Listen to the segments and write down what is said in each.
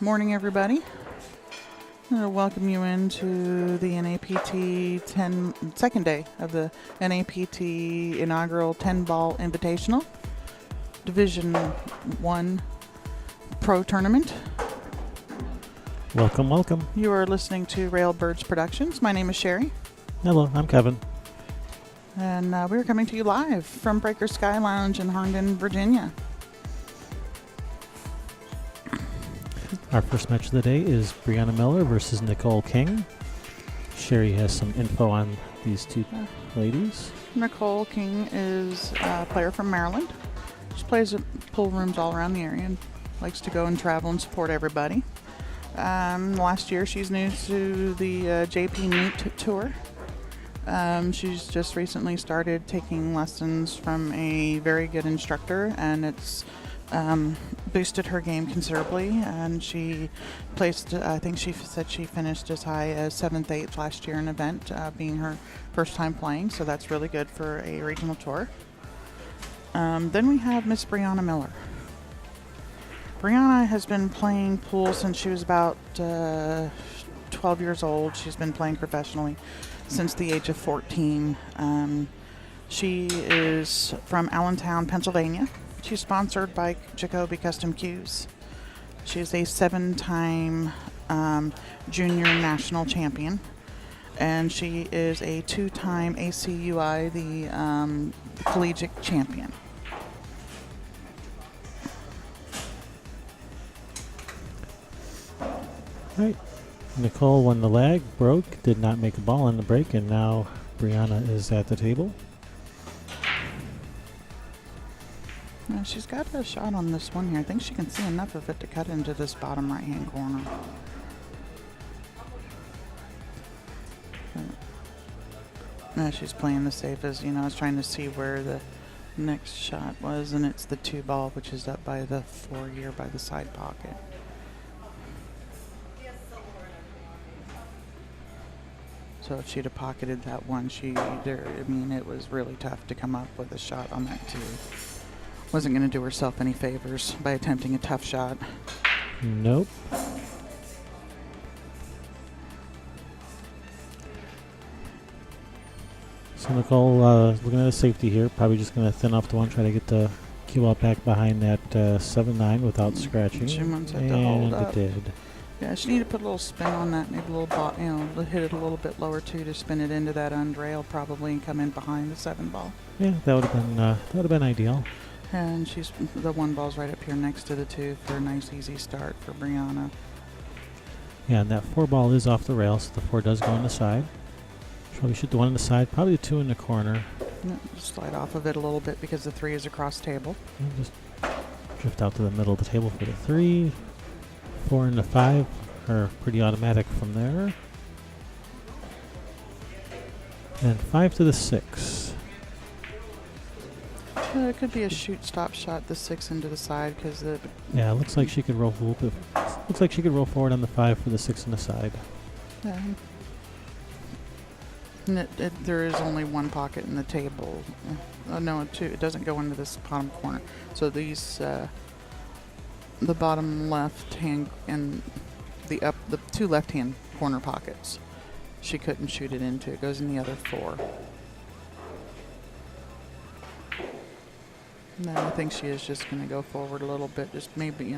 Morning, everybody. I'm going to welcome you into the NAPT second day of the NAPT Inaugural 10-ball Invitational Division 1 Pro Tournament. Welcome, welcome. You are listening to Railbirds Productions. My name is Sherry. Hello, I'm Kevin. And we're coming to you live from Breaker Sky Lounge in Herndon, Virginia. Our first match of the day is Briana Miller versus Nicole King. Sherry has some info on these two ladies. Nicole King is a player from Maryland. She plays at pool rooms all around the area and likes to go and travel and support everybody. Last year, she's new to the JP NAPT Tour. She's just recently started taking lessons from a very good instructor, and it's boosted her game considerably. And she placed, I think she said she finished as high as 7th, 8th last year in an event, being her first time playing, so that's really good for a regional tour. Then we have Miss Briana Miller. Briana has been playing pool since she was about 12 years old. She's been playing professionally since the age of 14. She is from Allentown, Pennsylvania. She's sponsored by Jacoby Custom Cues. She's a 7-time junior national champion, and she is a 2-time ACUI, the collegiate champion. Right. Nicole won the leg, broke, did not make a ball on the break, and now Briana is at the table. Now she's got a shot on this one here. I think she can see enough of it to cut into this bottom right-hand corner. Now she's playing the safe as, I was trying to see where the next shot was, and it's the 2-ball, which is up by the 4-gear by the side pocket. So if she'd have pocketed that one, it was really tough to come up with a shot on that 2. Wasn't going to do herself any favors by attempting a tough shot. Nope. So Nicole, looking at a safety here, probably just going to thin off the one, try to get the cue out back behind that 7-9 without scratching. She wants it to and hold up. it did. Yeah, she needed to put a little spin on that, maybe a little hit it a little bit lower too to spin it into that undrail probably and come in behind the 7-ball. Yeah, that would have been ideal. And the 1-ball's right up here next to the 2 for a nice easy start for Briana. Yeah, and that 4-ball is off the rail, so the 4 does go on the side. Probably shoot the 1 on the side, probably the 2 in the corner. Yeah, slide off of it a little bit because the 3 is across table. And just drift out to the middle of the table for the 3. 4 and the 5 are pretty automatic from there. And 5 to the 6. It could be a shoot-stop shot, the 6 into the side, because yeah, it looks like she could roll a little bit. Looks like she could roll forward on the 5 for the 6 on the side. Yeah. And there is only 1 pocket in the table. No, 2. It doesn't go into this bottom corner. So these, the bottom left hand and the 2 left-hand corner pockets, she couldn't shoot it into. It goes in the other 4. No, I think she is just going to go forward a little bit, just maybe,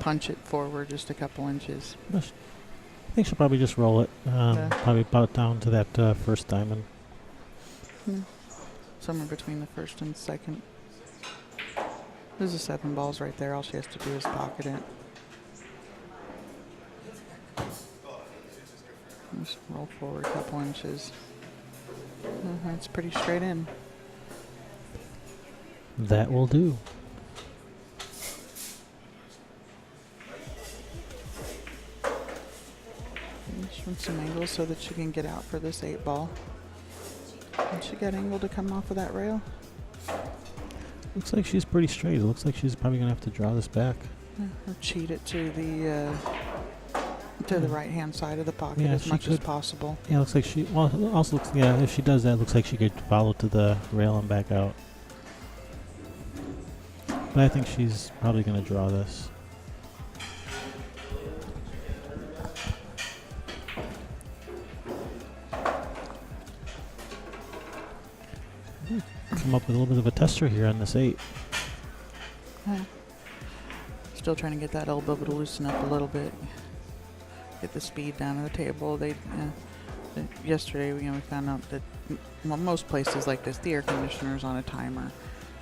punch it forward just a couple inches. I think she'll probably just roll it, probably about down to that first diamond. Somewhere between the first and second. There's the 7 balls right there. All she has to do is pocket it. Just roll forward a couple inches. It's pretty straight in. That will do. Just from some angles so that she can get out for this 8-ball. And she got angled to come off of that rail. Looks like she's pretty straight. It looks like she's probably going to have to draw this back. Or cheat it to the right-hand side of the pocket as much as possible. Yeah, looks like she. Well, it also looks. Yeah, if she does that, it looks like she could follow to the rail and back out. But I think she's probably going to draw this. come up with a little bit of a tester here on this 8. Still trying to get that elbow to loosen up a little bit. Get the speed down to the table. Yesterday, we found out that most places like this, the air conditioner's on a timer,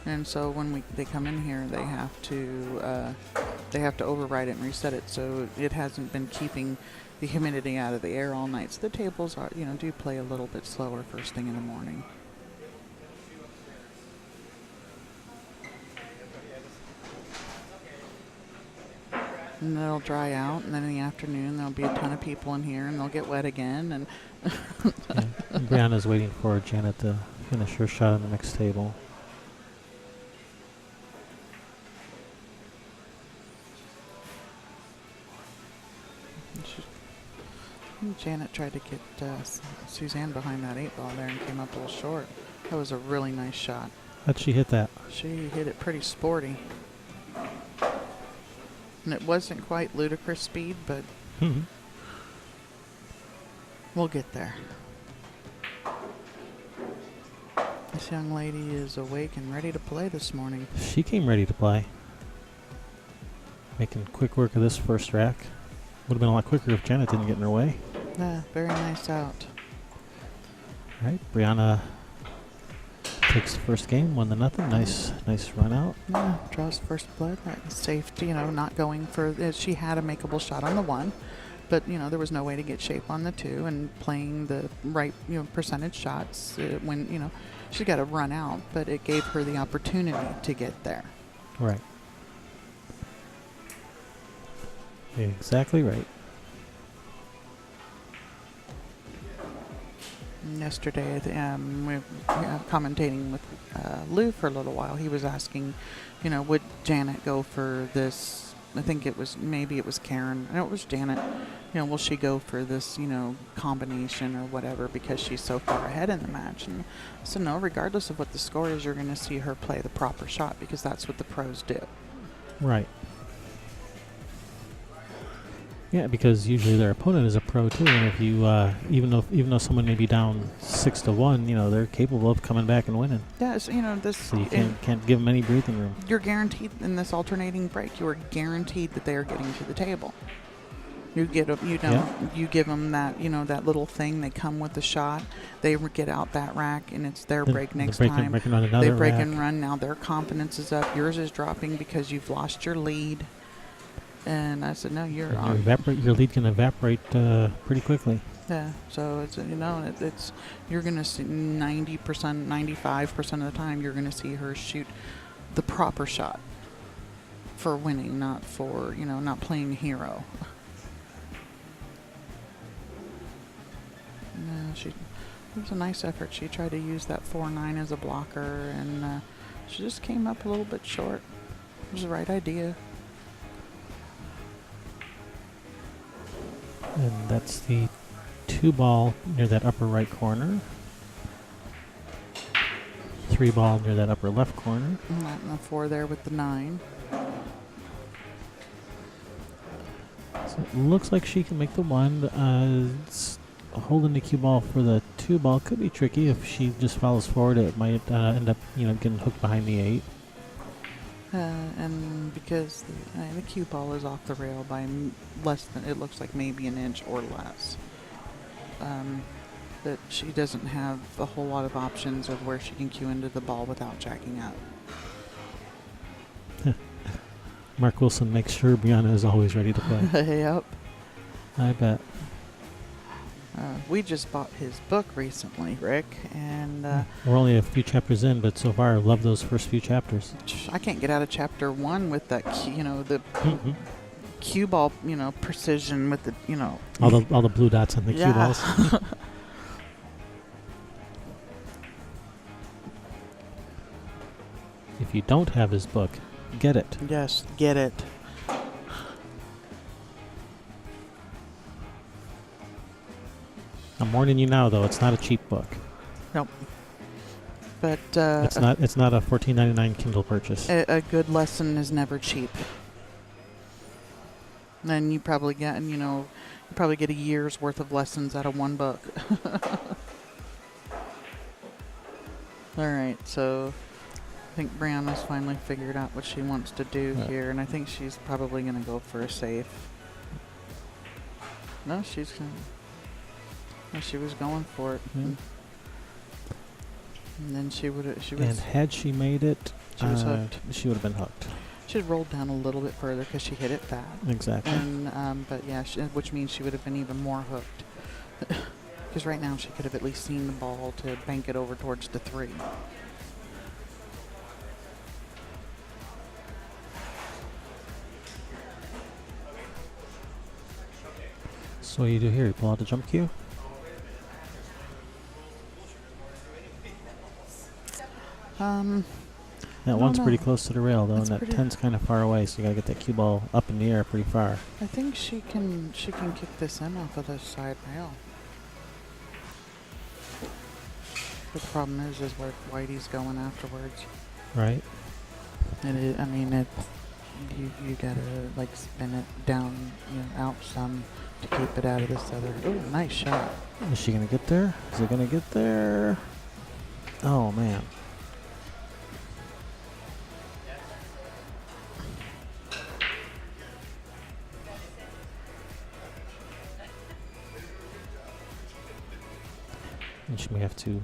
and so when they come in here, they have to override it and reset it. So it hasn't been keeping the humidity out of the air all night. So the tables are, do play a little bit slower first thing in the morning. And they'll dry out, and then in the afternoon there'll be a ton of people in here, and they'll get wet again. And Briana's waiting for Janet to finish her shot on the next table. Janet tried to get Suzanne behind that 8 ball there and came up a little short. That was a really nice shot. How'd she hit that? She hit it pretty sporty. And it wasn't quite ludicrous speed, but we'll get there. This young lady is awake and ready to play this morning. She came ready to play. Making quick work of this first rack. Would have been a lot quicker if Janet didn't get in her way. Yeah, very nice out. All right, Briana takes the first game, 1-0. Nice run out. Yeah, draws first blood. Safety, not going for it. She had a makeable shot on the 1, but there was no way to get shape on the 2, and playing the right percentage shots when she got to run out, but it gave her the opportunity to get there. Right. Exactly right. Yesterday, we were commentating with Lou for a little while. He was asking, would Janet go for this? I think maybe it was Karen. No, it was Janet. Will she go for this, combination or whatever because she's so far ahead in the match? And so no, regardless of what the score is, you're going to see her play the proper shot because that's what the pros do. Right. Yeah, because usually their opponent is a pro too, and if you even though someone may be down 6-1, they're capable of coming back and winning. Yeah, so, this. So you can't give them any breathing room. You're guaranteed in this alternating break. You are guaranteed that they are getting to the table. You give them that that little thing. They come with the shot. They get out that rack, and it's their break next time. They break and run. Now their confidence is up. Yours is dropping because you've lost your lead. And I said, no, you're on. Your lead can evaporate pretty quickly. Yeah, so it's it's you're gonna see 90%, 95% of the time you're gonna see her shoot the proper shot for winning, not for not playing hero. It was a nice effort. She tried to use that 4-9 as a blocker, and she just came up a little bit short. It was the right idea. And that's the 2 ball near that upper right corner. 3 ball near that upper left corner. And the 4 there with the 9. So it looks like she can make the 1. Holding the cue ball for the 2 ball could be tricky. If she just follows forward, it might end up getting hooked behind the 8. And because the cue ball is off the rail by less than, it looks like maybe an inch or less, that she doesn't have a whole lot of options of where she can cue into the ball without jacking up. Mark Wilson makes sure Briana is always ready to play. Yep. I bet. We just bought his book recently, Rick, and we're only a few chapters in, but so far I love those first few chapters. I can't get out of chapter 1 with that, the cue ball, precision with the, all the blue dots on the cue balls. If you don't have his book, get it. Yes, get it. I'm warning you now, though. It's not a cheap book. Nope. But it's not a $14.99 Kindle purchase. A good lesson is never cheap. And you probably get a year's worth of lessons out of one book. All right, so I think Brianna's finally figured out what she wants to do Yeah. here, and I think she's probably going to go for a safe. No, she's going. No, she was going for it, Yeah. and then she would. She And was. had she made it, She was hooked. she would have been hooked. She rolled down a little bit further because she hit it fat. Exactly. And but yeah, which means she would have been even more hooked. Because right now she could have at least seen the ball to bank it over towards the 3. So what do you do here? You pull out the jump cue? That don't one's know. pretty close to the rail though, That's and that pretty- 10's kind of far away, so you gotta get that cue ball up in the air pretty far. I think she can kick this in off of the side rail. But the problem is where Whitey's going afterwards. Right? I mean, you gotta like spin it down, out some to keep it out of this other. Oh, nice shot. Is she gonna get there? Is it gonna get there? Oh man. And she may have to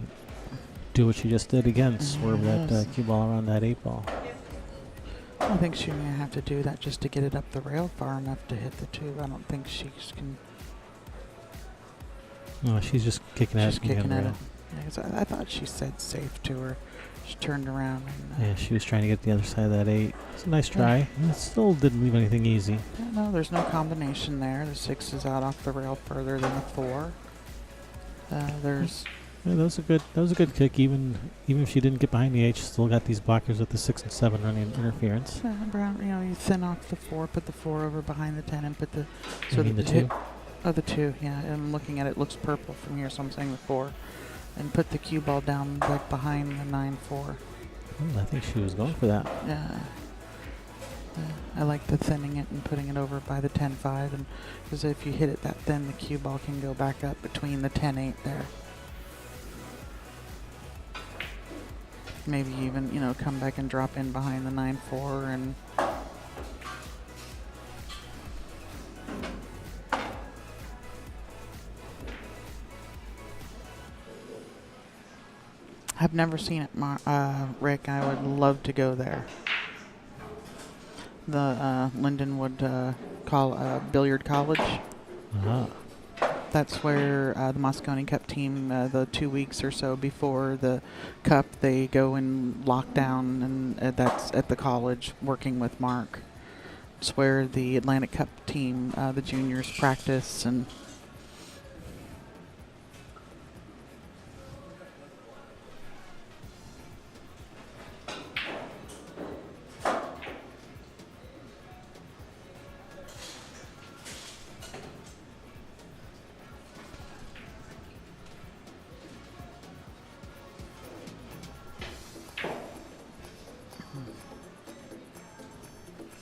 do what she just did again, swerve that Yes. cue ball around that 8 ball. I think she may have to do that just to get it up the rail far enough to hit the 2. I don't think she can. No, she's just kicking at She's it. from the kicking end at rail. it. Yeah, 'cause I thought she said safe to her. She turned around and. Yeah, she was trying to get the other side of that 8. It's a nice Yeah. try. It still didn't leave anything easy. Yeah, no, there's no combination there. The 6 is out off the rail further than the 4. There's. Yeah, that was a good kick. Even if she didn't get behind the 8, she still got these blockers with the 6 and 7 running interference. Brown, you thin off the 4, put the 4 over behind the 10, and put the. You mean that the the 2? Oh, the 2, yeah. I'm looking at it, looks purple from here, so I'm saying the 4. And put the cue ball down back behind the 9-4. I think she was going for that. Yeah. I like the thinning it and putting it over by the 10-5, and because if you hit it that thin, the cue ball can go back up between the 10-8 there. Maybe even, come back and drop in behind the 9-4 and. I've never seen it, Rick. I would love to go there. The Lindenwood Billiard College. Uh-huh. That's where the Moscone Cup team, the 2 weeks or so before the Cup, they go in lockdown, and that's at the college working with Mark. It's where the Atlantic Cup team, the juniors, practice and.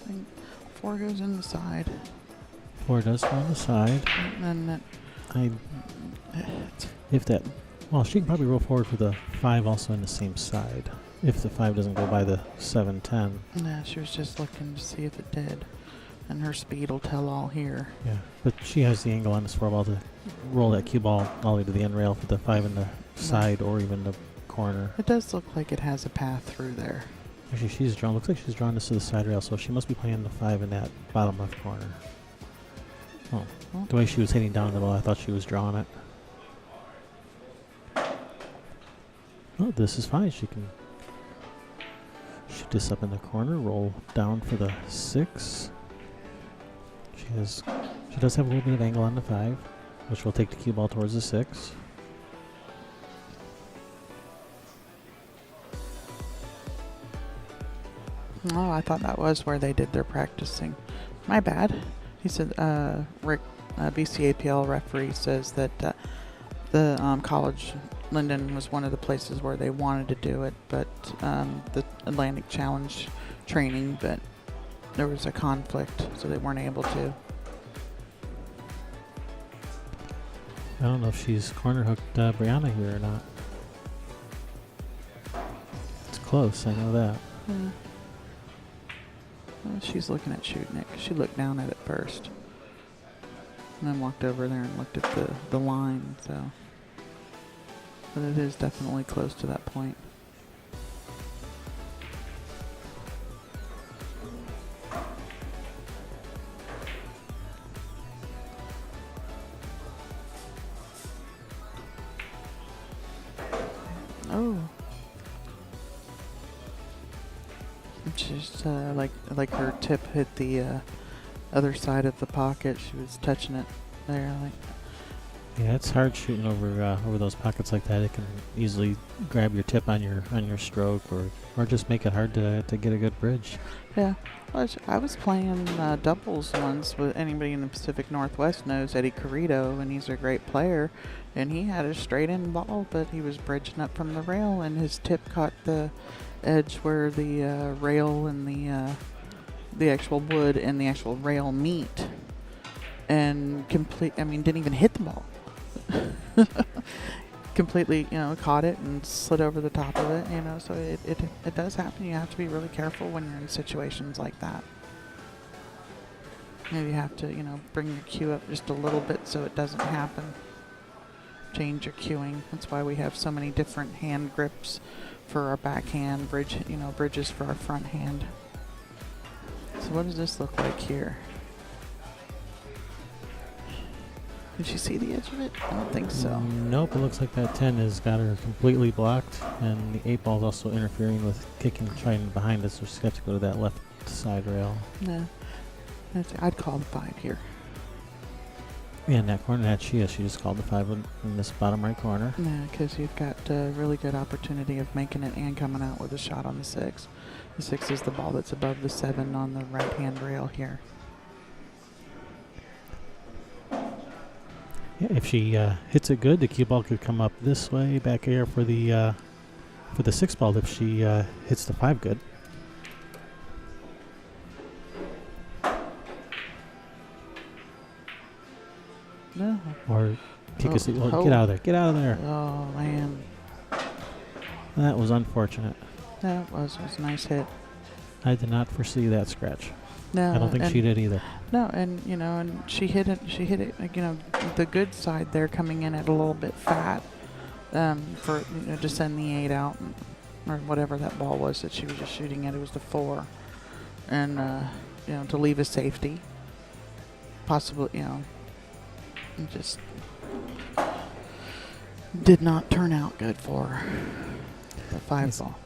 I think 4 goes in the side, 4 does go on the side. and then If that, well, she can probably roll forward for the 5 also on the same side. If the 5 doesn't go by the 7-10. yeah, she was just looking to see if it did, and her speed will tell all here. Yeah, but she has the angle on this 4 ball to roll that cue ball all the way to the end rail for the 5 in the side or even the corner. It does look like it has a path through there. Actually, she's drawn. Looks like she's drawn this to the side rail, so she must be playing the 5 in that bottom left corner. Oh, Well, the way she was hitting down the ball, I thought she was drawing it. Oh, this is fine. She can shoot this up in the corner, roll down for the 6. She does have a little bit of angle on the 5, which will take the cue ball towards the 6. Oh, I thought that was where they did their practicing. My bad. He said, Rick, BCAPL referee, says that the college, Linden, was one of the places where they wanted to do it, but the Atlantic Challenge training, but there was a conflict, so they weren't able to. I don't know if she's corner hooked Briana here or not. close. I know that. Yeah. Well, she's looking at shooting it. She looked down at it first. And then walked over there and looked at the line, so. But it is definitely close to that point. Oh. Just like her tip hit the other side of the pocket. She was touching it there. Like. Yeah, it's hard shooting over those pockets like that. It can easily grab your tip on your stroke, or just make it hard to get a good bridge. Yeah, well, I was playing doubles once with anybody in the Pacific Northwest knows Eddie Carrito, and he's a great player. And he had a straight in ball, but he was bridging up from the rail, and his tip caught the edge where the rail and the actual wood and the actual rail meet, and didn't even hit the ball. Completely, caught it and slid over the top of it, so it does happen. You have to be really careful when you're in situations like that. Maybe you have to, bring your cue up just a little bit so it doesn't happen. Change your cueing. That's why we have so many different hand grips for our backhand, bridges for our front hand. So what does this look like here? Did you see the edge of it? I don't think so. Nope, it looks like that 10 has got her completely blocked, and the 8 ball is also interfering with kicking, trying behind us, so she's got to go to that left side rail. No, I'd call the 5 here. Yeah, in that corner, she just called the 5 in this bottom right corner. Yeah, because you've got a really good opportunity of making it and coming out with a shot on the 6. The 6 is the ball that's above the 7 on the right-hand rail here. Yeah, if she hits it good, the cue ball could come up this way, back here for the 6 ball if she hits the 5 good. No. Or kick us. Get out of there. Get out of there. Oh, man. That was unfortunate. That was a nice hit. I did not foresee that scratch. No, I don't think she did either. No, and and she hit it. She hit it. The good side there, coming in at a little bit fat, for to send the 8 out, or whatever that ball was that she was just shooting at. It was the 4, and to leave a safety. Possibly, it just did not turn out good for her. The 5 ball.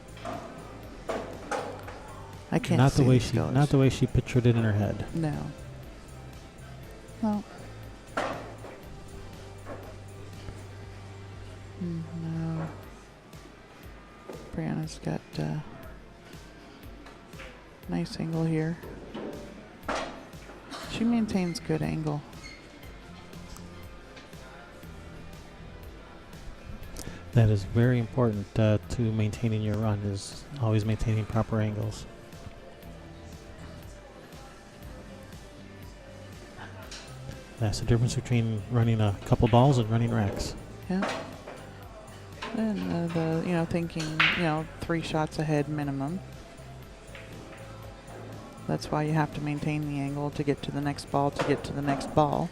I can't not see the way she pictured it in her head. No. No. No. Briana's got nice angle here. She maintains good angle. That is very important to maintaining your run, is always maintaining proper angles. That's the difference between running a couple balls and running racks. Yeah. And thinking 3 shots ahead minimum. That's why you have to maintain the angle to get to the next ball, to get to the next ball.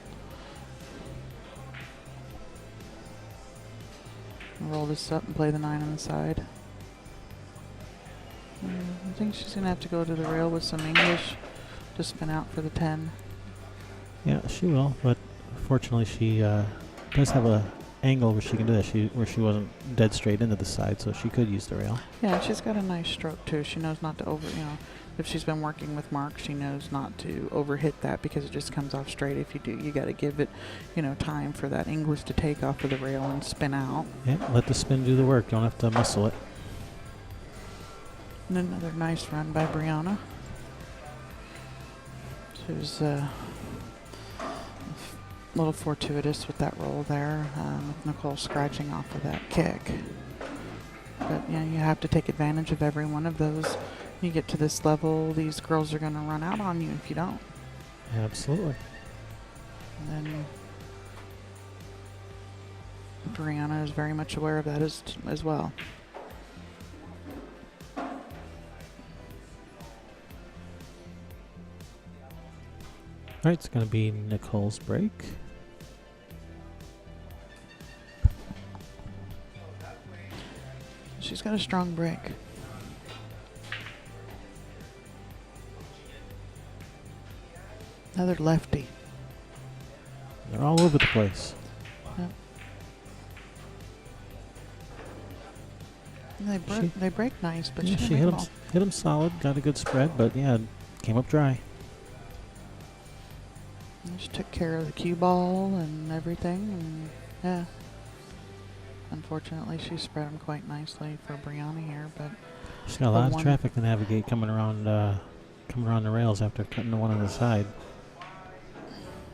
Roll this up and play the 9 on the side. I think she's going to have to go to the rail with some English to spin out for the 10. Yeah, she will, but fortunately she does have a angle where she can do that. Where she wasn't dead straight into the side, so she could use the rail. Yeah, she's got a nice stroke too. She knows not to if she's been working with Mark, she knows not to overhit that because it just comes off straight. If you do, you got to give it, time for that English to take off of the rail and spin out. Yeah, let the spin do the work. Don't have to muscle it. And another nice run by Briana. She was a little fortuitous with that roll there, with Nicole scratching off of that kick. But you have to take advantage of every one of those. You get to this level, these girls are going to run out on you if you don't. Absolutely. And then Briana is very much aware of that as well. Alright, it's going to be Nicole's break. She's got a strong break. Another lefty. They're all over the place. Yep. And they break nice, but Yeah, she she hit him solid, got a good spread, but yeah, came up dry. And she took care of the cue ball and everything, and yeah. Unfortunately, she spread them quite nicely for Briana here, but She's got a lot of traffic to navigate coming around the rails after cutting the one on the side.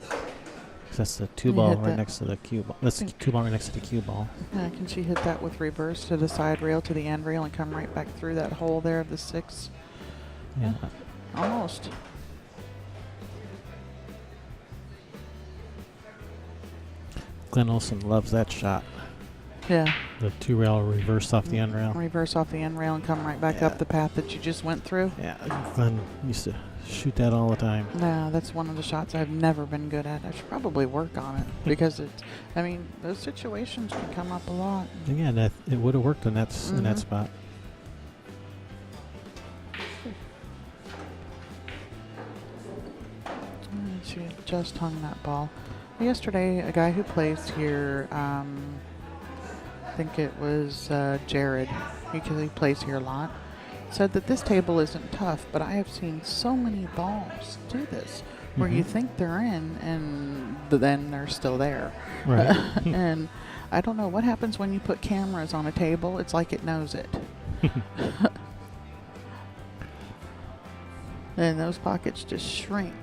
'Cause that's the two ball right next to the cue ball. That's the two ball right next to the cue ball. yeah, can she hit that with reverse to the side rail to the end rail and come right back through that hole there of the 6? Yeah. Almost. Glenn Olson loves that shot. Yeah. The two rail reversed off the end rail. Reverse off the end rail and come right back up the path that you just went through. Yeah, Glenn used to shoot that all the time. No, that's one of the shots I've never been good at. I should probably work on it because I mean, those situations can come up a lot. Again, it would have worked in that spot. She just hung that ball. Yesterday, a guy who plays here, I think it was Jared, because he plays here a lot, said that this table isn't tough, but I have seen so many balls do this where you think they're in and then they're still there. Right. And I don't know what happens when you put cameras on a table. It's like it knows it. And those pockets just shrink.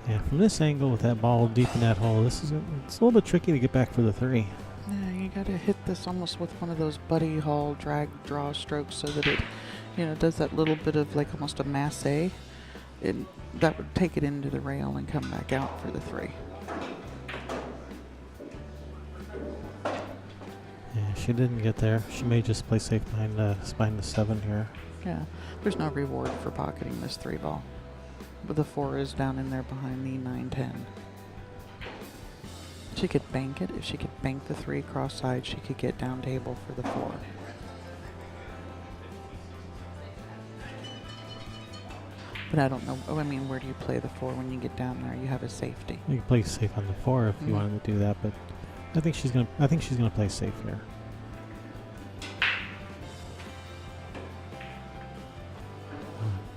Yeah, from this angle with that ball deep in that hole, it's a little bit tricky to get back for the 3. Yeah, you got to hit this almost with one of those Buddy Hall drag draw strokes so that it, does that little bit of like almost a masse. That would take it into the rail and come back out for the 3. Yeah, she didn't get there. She may just play safe behind the 7 here. Yeah, there's no reward for pocketing this 3 ball. But the 4 is down in there behind the 9-10. She could bank it. If she could bank the 3 cross side, she could get down table for the 4. But I don't know. I mean, where do you play the 4 when you get down there? You have a safety. You can play safe on the 4 if you wanted to do that, but I think she's gonna play safe here.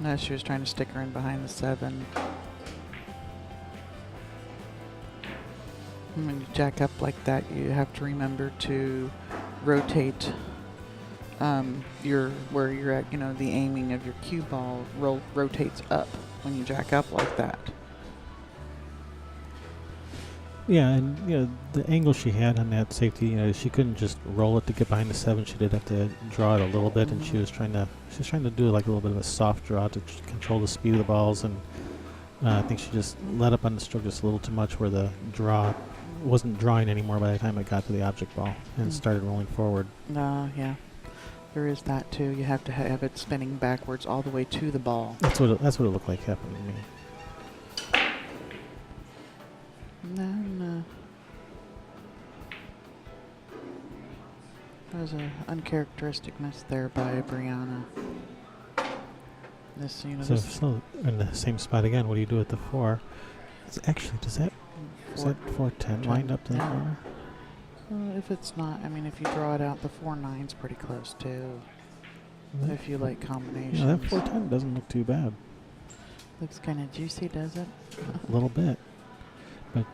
No, she was trying to stick her in behind the 7. And when you jack up like that, you have to remember to rotate where you're at. The aiming of your cue ball rotates up when you jack up like that. Yeah, and the angle she had on that safety, she couldn't just roll it to get behind the 7. She did have to draw it a little bit, and she was trying to do like a little bit of a soft draw to control the speed of the balls, and I think she just let up on the stroke just a little too much, where the draw wasn't drawing anymore by the time it got to the object ball and started rolling forward. Yeah, there is that too. You have to have it spinning backwards all the way to the ball. That's what it looked like happened to me. And that was an uncharacteristic miss there by Briana. So in the same spot again. What do you do with the 4? Is that 4-10 lined up to the corner? If it's not, if you draw it out, the 4-9's pretty close too. If you like combinations. Yeah, that 4-10 doesn't look too bad. Looks kind of juicy, does it? A little bit. But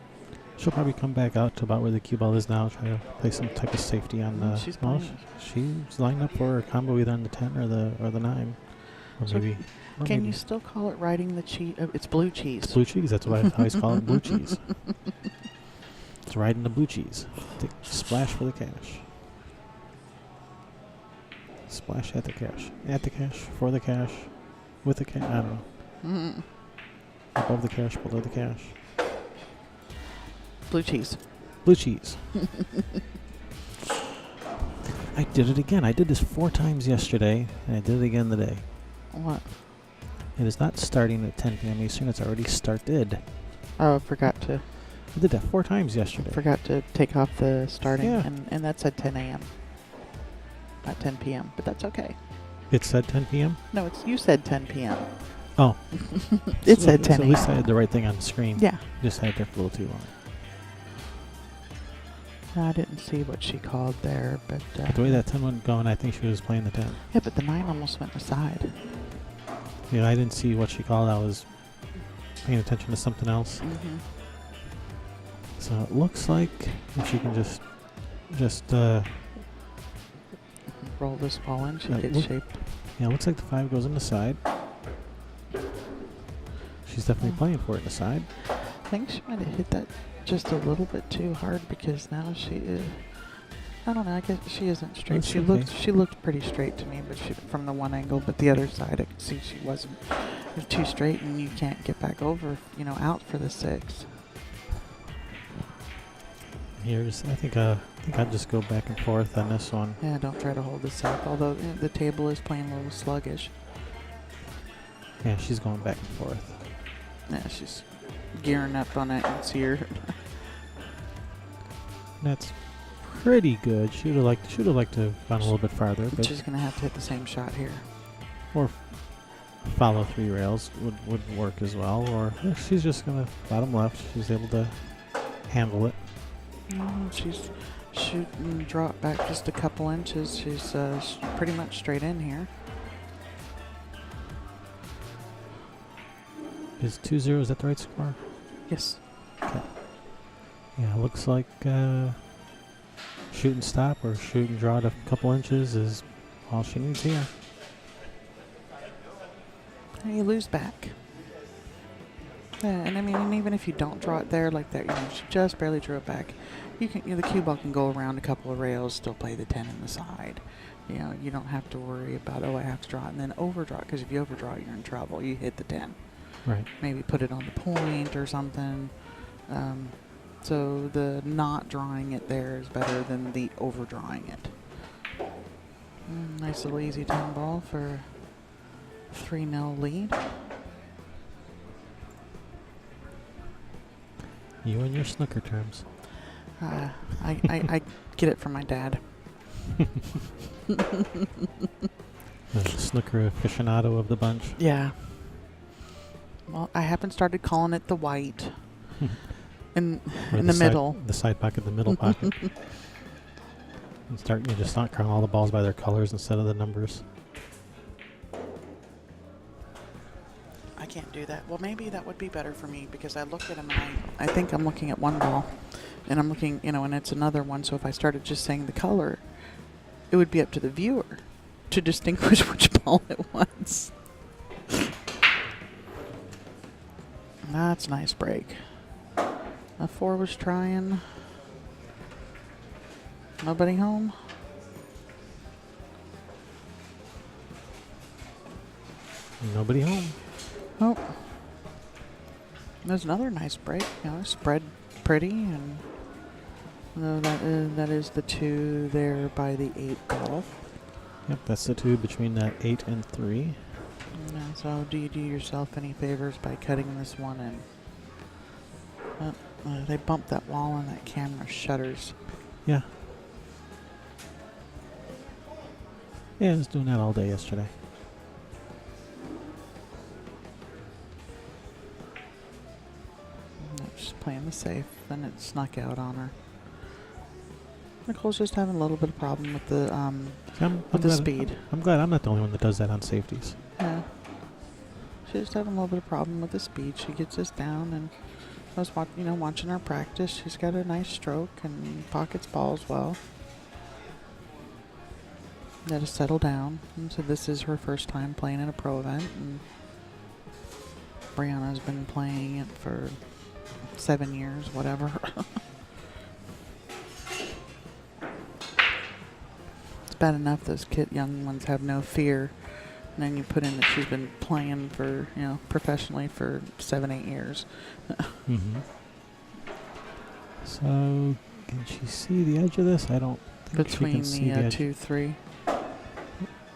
she'll probably come back out to about where the cue ball is now, try to play some type of safety on the... She's lined up for a combo either on the 10 or the 9. Or so maybe... Can you still call it riding the cheese? It's blue cheese. It's blue cheese. That's what I always call it, blue cheese. It's riding the blue cheese. Splash for the cash. Splash at the cash. At the cash, for the cash, with the cash. I don't know. Above the cash, below the cash. Blue cheese. Blue cheese. I did it again. I did this 4 times yesterday, and I did it again today. What? It is not starting at 10 p.m. Eastern. It's already started. Oh, forgot to I did that 4 times yesterday. take off the starting, Yeah. and that said 10 a.m. Not 10 p.m. But that's okay. It said 10 p.m. No, you said 10 p.m. Oh, It said 10 So at least I a.m. had the right thing on the screen. Yeah. Just had it there for a little too long. I didn't see what she called there, but The way that 10 went going, I think she was playing the 10. yeah, but the 9 almost went aside. Yeah, I didn't see what she called. I was paying attention to something else. Mm-hmm. So it looks like if she can just Roll this ball in, she That gets look- shape. yeah, it looks like the 5 goes in the side. She's definitely playing for it in the side. I think she might have hit that just a little bit too hard because now she is. I don't know. I guess she isn't straight. That's She okay. looked pretty straight to me, but from the one angle. But the other side, I could see she wasn't. It was too straight, and you can't get back over. Out for the 6. I think I'd just go back and forth on this one. Yeah, don't try to hold this up. Although the table is playing a little sluggish. Yeah, she's going back and forth. Yeah, she's gearing up on it. And see her. That's pretty good. She would have liked to have gone a little bit farther, but She's gonna have to hit the same shot here. or follow 3 rails would work as well. Or she's just gonna bottom left. She's able to handle it. She's shooting drop back just a couple inches. She's pretty much straight in here. Is 2-0? Is that the right score? Yes. Okay. Yeah, looks like shoot and stop or shoot and draw at a couple inches is all she needs here. And you lose back. Yeah, and I mean, and even if you don't draw it there like that, she just barely drew it back. You can, the cue ball can go around a couple of rails, still play the 10 in the side. You don't have to worry about, I have to draw it and then overdraw it, because if you overdraw, you're in trouble. You hit the 10. Right. Maybe put it on the point or something. So the not drawing it there is better than the overdrawing it. Nice little easy 10 ball for 3-0 lead. You and your snooker terms. I get it from my dad. The snooker aficionado of the bunch. Yeah. Well, I haven't started calling it the white. in Or the side- middle. The side pocket, the middle pocket. You just start calling all the balls by their colors instead of the numbers. I can't do that. Well, maybe that would be better for me because I look at them and I think I'm looking at one ball and I'm looking, and it's another one. So if I started just saying the color, it would be up to the viewer to distinguish which ball it was. That's a nice break. A 4 was trying. Nobody home. Nobody home. Oh, there's another nice break. Spread pretty, and that is the 2 there by the 8 ball. Yep, that's the 2 between that 8 and 3. Yeah, so do you do yourself any favors by cutting this one in? They bumped that wall and that camera shutters. Yeah. Yeah, I was doing that all day yesterday. She's playing the safe, then it snuck out on her. Nicole's just having a little bit of problem with the speed. I'm glad I'm not the only one that does that on safeties. Yeah. She's just having a little bit of problem with the speed. She gets this down, and I was watching her practice. She's got a nice stroke and pockets balls well. Got to settle down. And so this is her first time playing in a pro event, and Briana's been playing it for 7 years, whatever. It's bad enough those young ones have no fear. And then you put in that she's been playing for, professionally for 7-8 years. Mm-hmm. So, can she see the edge of this? I don't think Between she can see the the edge. 2-3.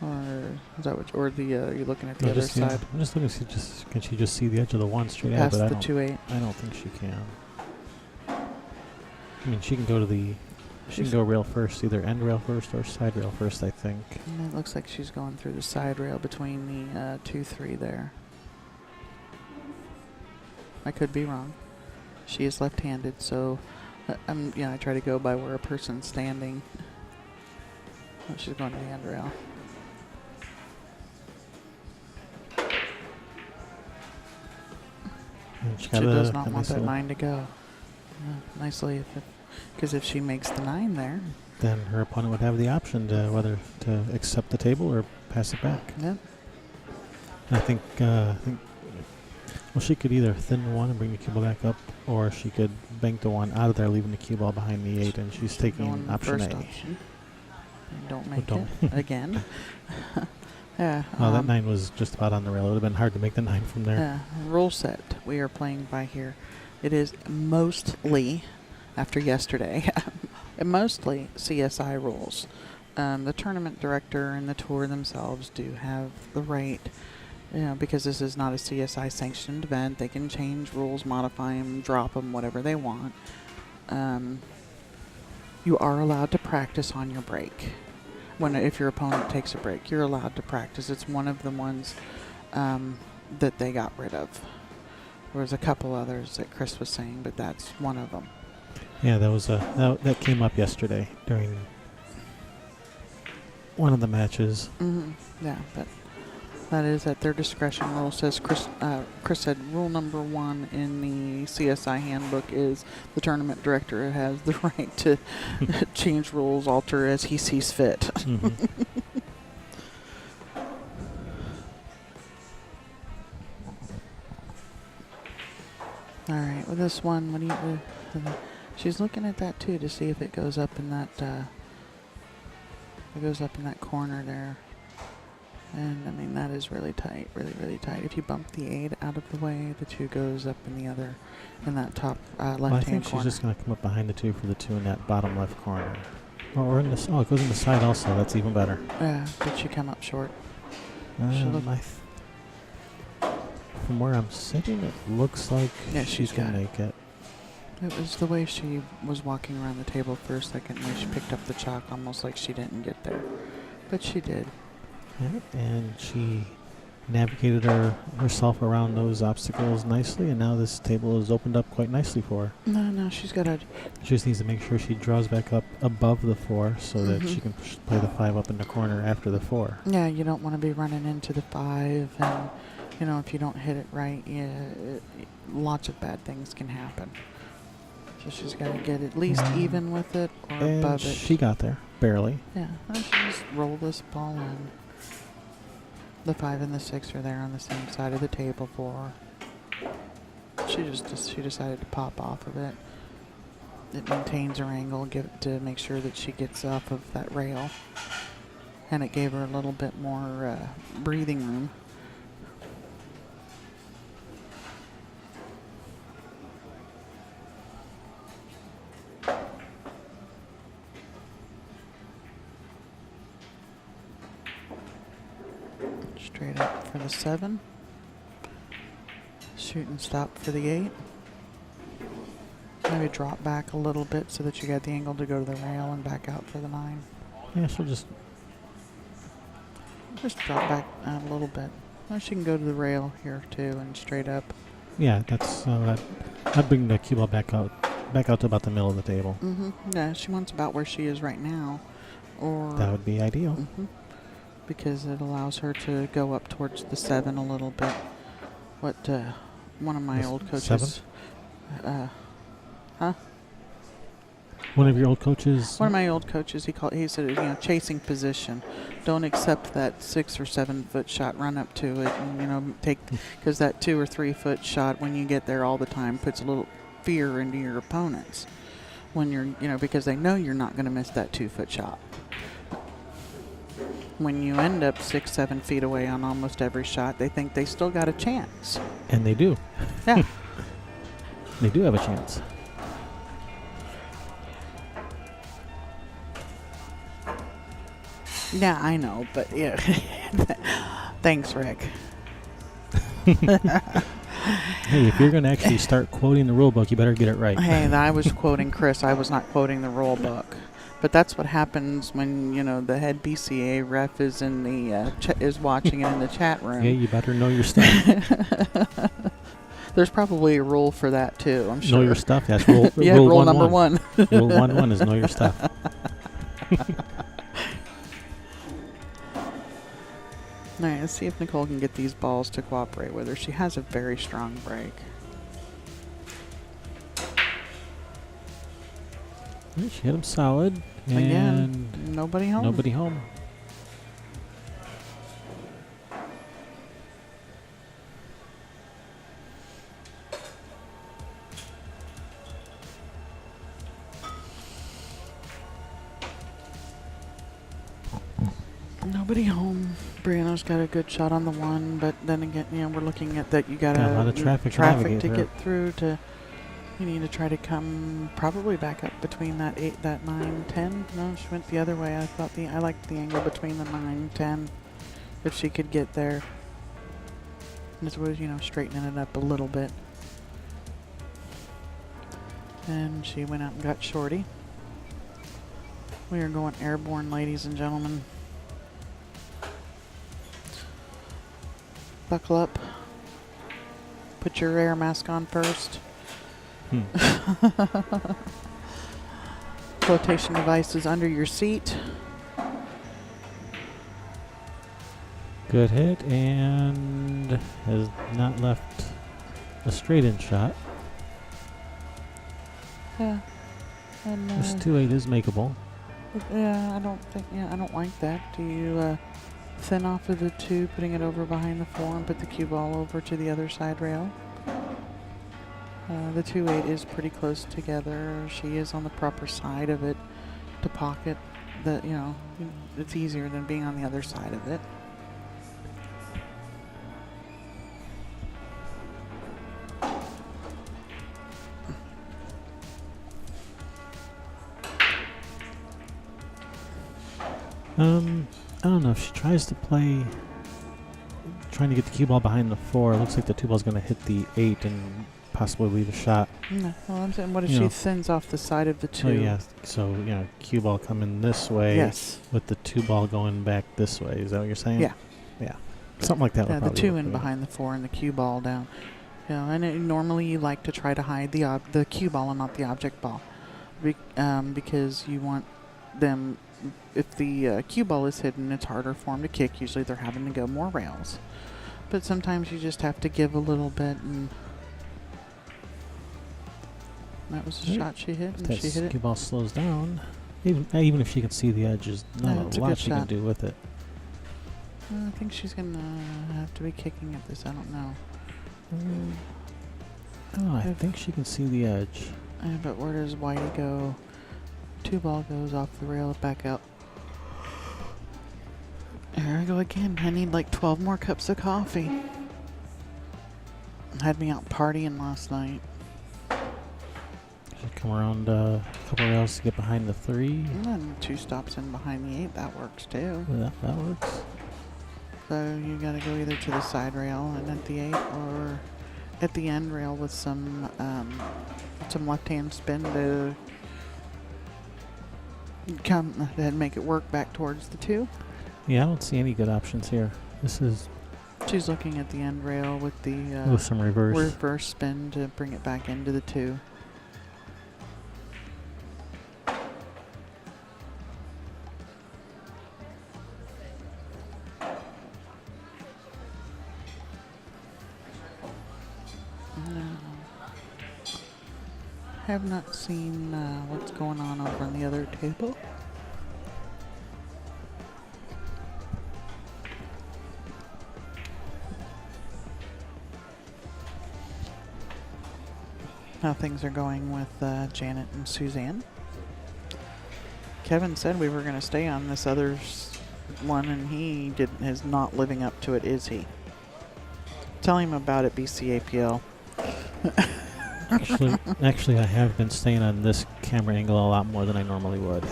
Or is that what? Or the you're looking at the No, other just, yeah, side, I'm just looking to see, can she just see the edge of the one straight ahead? past But the 2-8. I don't think she can. I mean, she can go to the. She can go rail first, either end rail first or side rail first, I think. And it looks like she's going through the side rail between the 2-3 there. I could be wrong. She is left-handed, so I try to go by where a person's standing. Oh, she's going to the end rail. And She does not want that 9 to go. Nicely, because if she makes the 9 there, then her opponent would have the option to whether to accept the table or pass it back. yeah. And I think, well, she could either thin the 1 and bring the cue ball back up, or she could bank the 1 out of there, leaving the cue ball behind the 8, and she's taking option first A. option. And don't make don't. it again. Yeah. Well, that 9 was just about on the rail. It would have been hard to make the 9 from there. Yeah. Rule set we are playing by here. It is mostly, after yesterday, mostly CSI rules. The tournament director and the tour themselves do have the right, because this is not a CSI sanctioned event. They can change rules, modify them, drop them, whatever they want. You are allowed to practice on your break. If your opponent takes a break, you're allowed to practice. It's one of the ones that they got rid of. There was a couple others that Chris was saying, but that's one of them. Yeah, that was that came up yesterday during one of the matches. Yeah, but that is at their discretion. Rule says Chris said rule number 1 in the CSI handbook is the tournament director has the right to change rules, alter as he sees fit. Mm-hmm. All right, with this one, what do you? She's looking at that too to see if it goes up in that. It goes up in that corner there, and I mean that is really tight, really tight. If you bump the 8 out of the way, the 2 goes up in the other, in that top left-hand corner. I think she's just going to come up behind the 2 for the 2 in that bottom left corner. Or in the it goes in the side also. That's even better. Yeah, did she come up short? From where I'm sitting, it looks like she's going to make it. It was the way she was walking around the table for a second, where she picked up the chalk, almost like she didn't get there, but she did. Yeah, and she navigated herself around those obstacles nicely, and now this table is opened up quite nicely for her. No, she's got to. She just needs to make sure she draws back up above the 4 so that she can play the 5 up in the corner after the 4. Yeah, you don't want to be running into the 5, and if you don't hit it right, lots of bad things can happen. So she's got to get at least even with it or and above it. She got there, barely. Yeah, she just roll this ball in. The 5 and the 6 are there on the same side of the table for her. She decided to pop off of it. It maintains her angle, to make sure that she gets off of that rail, and it gave her a little bit more breathing room. Straight up for the 7. Shoot and stop for the 8. Maybe drop back a little bit so that you got the angle to go to the rail and back out for the 9. Yeah, she'll just drop back a little bit. Well, she can go to the rail here too and straight up. Yeah, that's I'd bring the cue ball back out to about the middle of the table. Yeah, she wants about where she is right now, or that would be ideal. Because it allows her to go up towards the 7 a little bit. What one of my old coaches. 7? One of your old coaches? One of my old coaches, he said, chasing position. Don't accept that 6 or 7 foot shot, run up to it, and, take, because that 2 or 3 foot shot, when you get there all the time, puts a little fear into your opponents. When you're, because they know you're not going to miss that 2 foot shot. When you end up 6-7 feet away on almost every shot, they think they still got a chance. And they do. Yeah. They do have a chance. Yeah, I know, but yeah. Thanks, Rick. Hey, if you're going to actually start quoting the rule book, you better get it right. Hey, I was quoting Chris. I was not quoting the rule book. But that's what happens when, the head BCA ref is in the is watching it in the chat room. Yeah, you better know your stuff. There's probably a rule for that too, I'm sure. Know your stuff. That's rule. Yeah, rule number one. Rule 1-1 is know your stuff. All right, let's see if Nicole can get these balls to cooperate with her. She has a very strong break. She hit him solid. Again, And nobody home. nobody home. Nobody home. Briana's got a good shot on the one, but then again, we're looking at that. You got a lot of traffic to get through. You need to try to come probably back up between that 8, that 9, 10. No, she went the other way. I liked the angle between the 9, 10. If she could get there, this was straightening it up a little bit. And she went out and got shorty. We are going airborne, ladies and gentlemen. Buckle up. Put your air mask on first. Flotation device is under your seat. Good hit, and has not left a straight-in shot. Yeah. And This 2-8 is makeable. yeah, I don't like that. Do you thin off of the 2, putting it over behind the 4, and put the cue ball over to the other side rail? The 2-8 is pretty close together. She is on the proper side of it to pocket. It's easier than being on the other side of it. I don't know if she tries to play, trying to get the cue ball behind the 4. It looks like the 2 ball's going to hit the 8 and possibly leave a shot. No, well, I'm saying, what if she thins off the side of the 2? Oh yeah, so cue ball coming this way. Yes. With the 2 ball going back this way. Is that what you're saying? Yeah. Yeah. Something like that. Yeah, would the 2 work in for me. behind the 4 and the cue ball down. And normally you like to try to hide the cue ball and not the object ball, because you want them. If the cue ball is hidden, it's harder for them to kick. Usually they're having to go more rails. But sometimes you just have to give a little bit, and that was the shot she hit, and That she hit it. cue ball slows down. Even if she can see the edge, there's not a lot she can do with it. I think she's going to have to be kicking at this. I don't know. I think she can see the edge. But where does Whitey go? 2 ball goes off the rail, back out. There I go again. I need like 12 more cups of coffee. Had me out partying last night. Should come around a couple rails to get behind the 3. And then 2 stops in behind the 8. That works too. That works. So you got to go either to the side rail and at the 8, or at the end rail with some left-hand spin to come and make it work back towards the 2. Yeah, I don't see any good options here. This is She's looking at the end rail with the with some reverse. reverse spin to bring it back into the 2. Have not seen what's going on over on the other table. How things are going with Janet and Suzanne. Kevin said we were going to stay on this other one, and he is not living up to it, is he? Tell him about it, BCAPL. Actually, I have been staying on this camera angle a lot more than I normally would.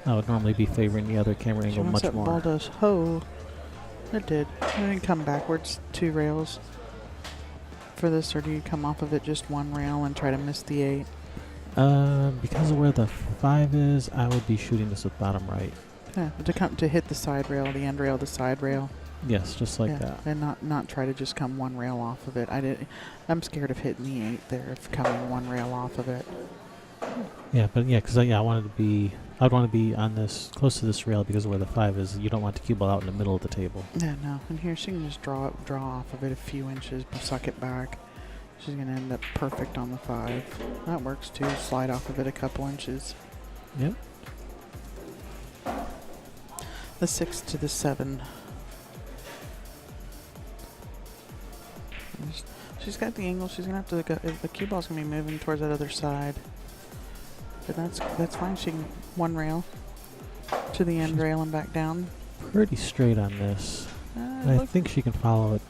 I would normally be favoring the other camera So angle once much that more. ball does ho, it did. It didn't come backwards 2 rails for this, or do you come off of it just 1 rail and try to miss the 8? Because of where the 5 is, I would be shooting this with bottom right. Yeah, to hit the side rail, the end rail, the side rail. Yes, just like Yeah, that. and not try to just come 1 rail off of it. I'm scared of hitting the 8 there, of coming 1 rail off of it. Yeah, but yeah, because I'd want to be on this, close to this rail because of where the 5 is. You don't want the cue ball out in the middle of the table. Yeah, no. And here she can just draw off of it a few inches, but suck it back. She's going to end up perfect on the 5. That works too. Slide off of it a couple inches. Yep. The 6 to the 7. She's got the angle. She's going to have to go. The cue ball's going to be moving towards that other side. But that's fine. She can 1 rail to the end rail and back down. Pretty straight on this. I think she can follow it.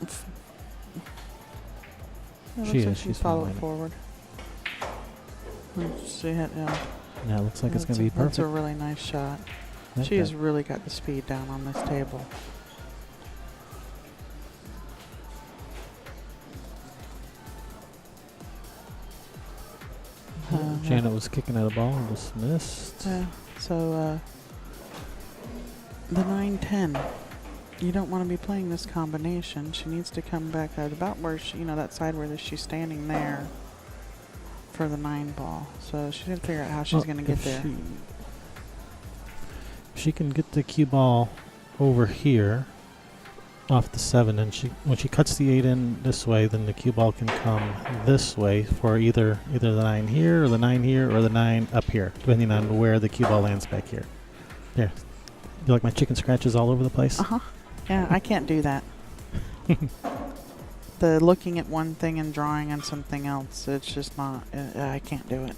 She is. She's follow it fine. forward. See it, yeah. Yeah, it looks like it's going to be perfect. That's a really nice shot. Okay. She has really got the speed down on this table. Janet was kicking at a ball and just missed. So the 9-10. You don't want to be playing this combination. She needs to come back at about where she, that side where she's standing there for the 9 ball. So she's going to figure out how she's going to get there. She can get the cue ball over here off the 7, and when she cuts the 8 in this way, then the cue ball can come this way for either the 9 here or the 9 here or the 9 up here, depending on where the cue ball lands back here. There. You like my chicken scratches all over the place? Uh-huh. Yeah, I can't do that. The looking at one thing and drawing on something else, it's just not, I can't do it.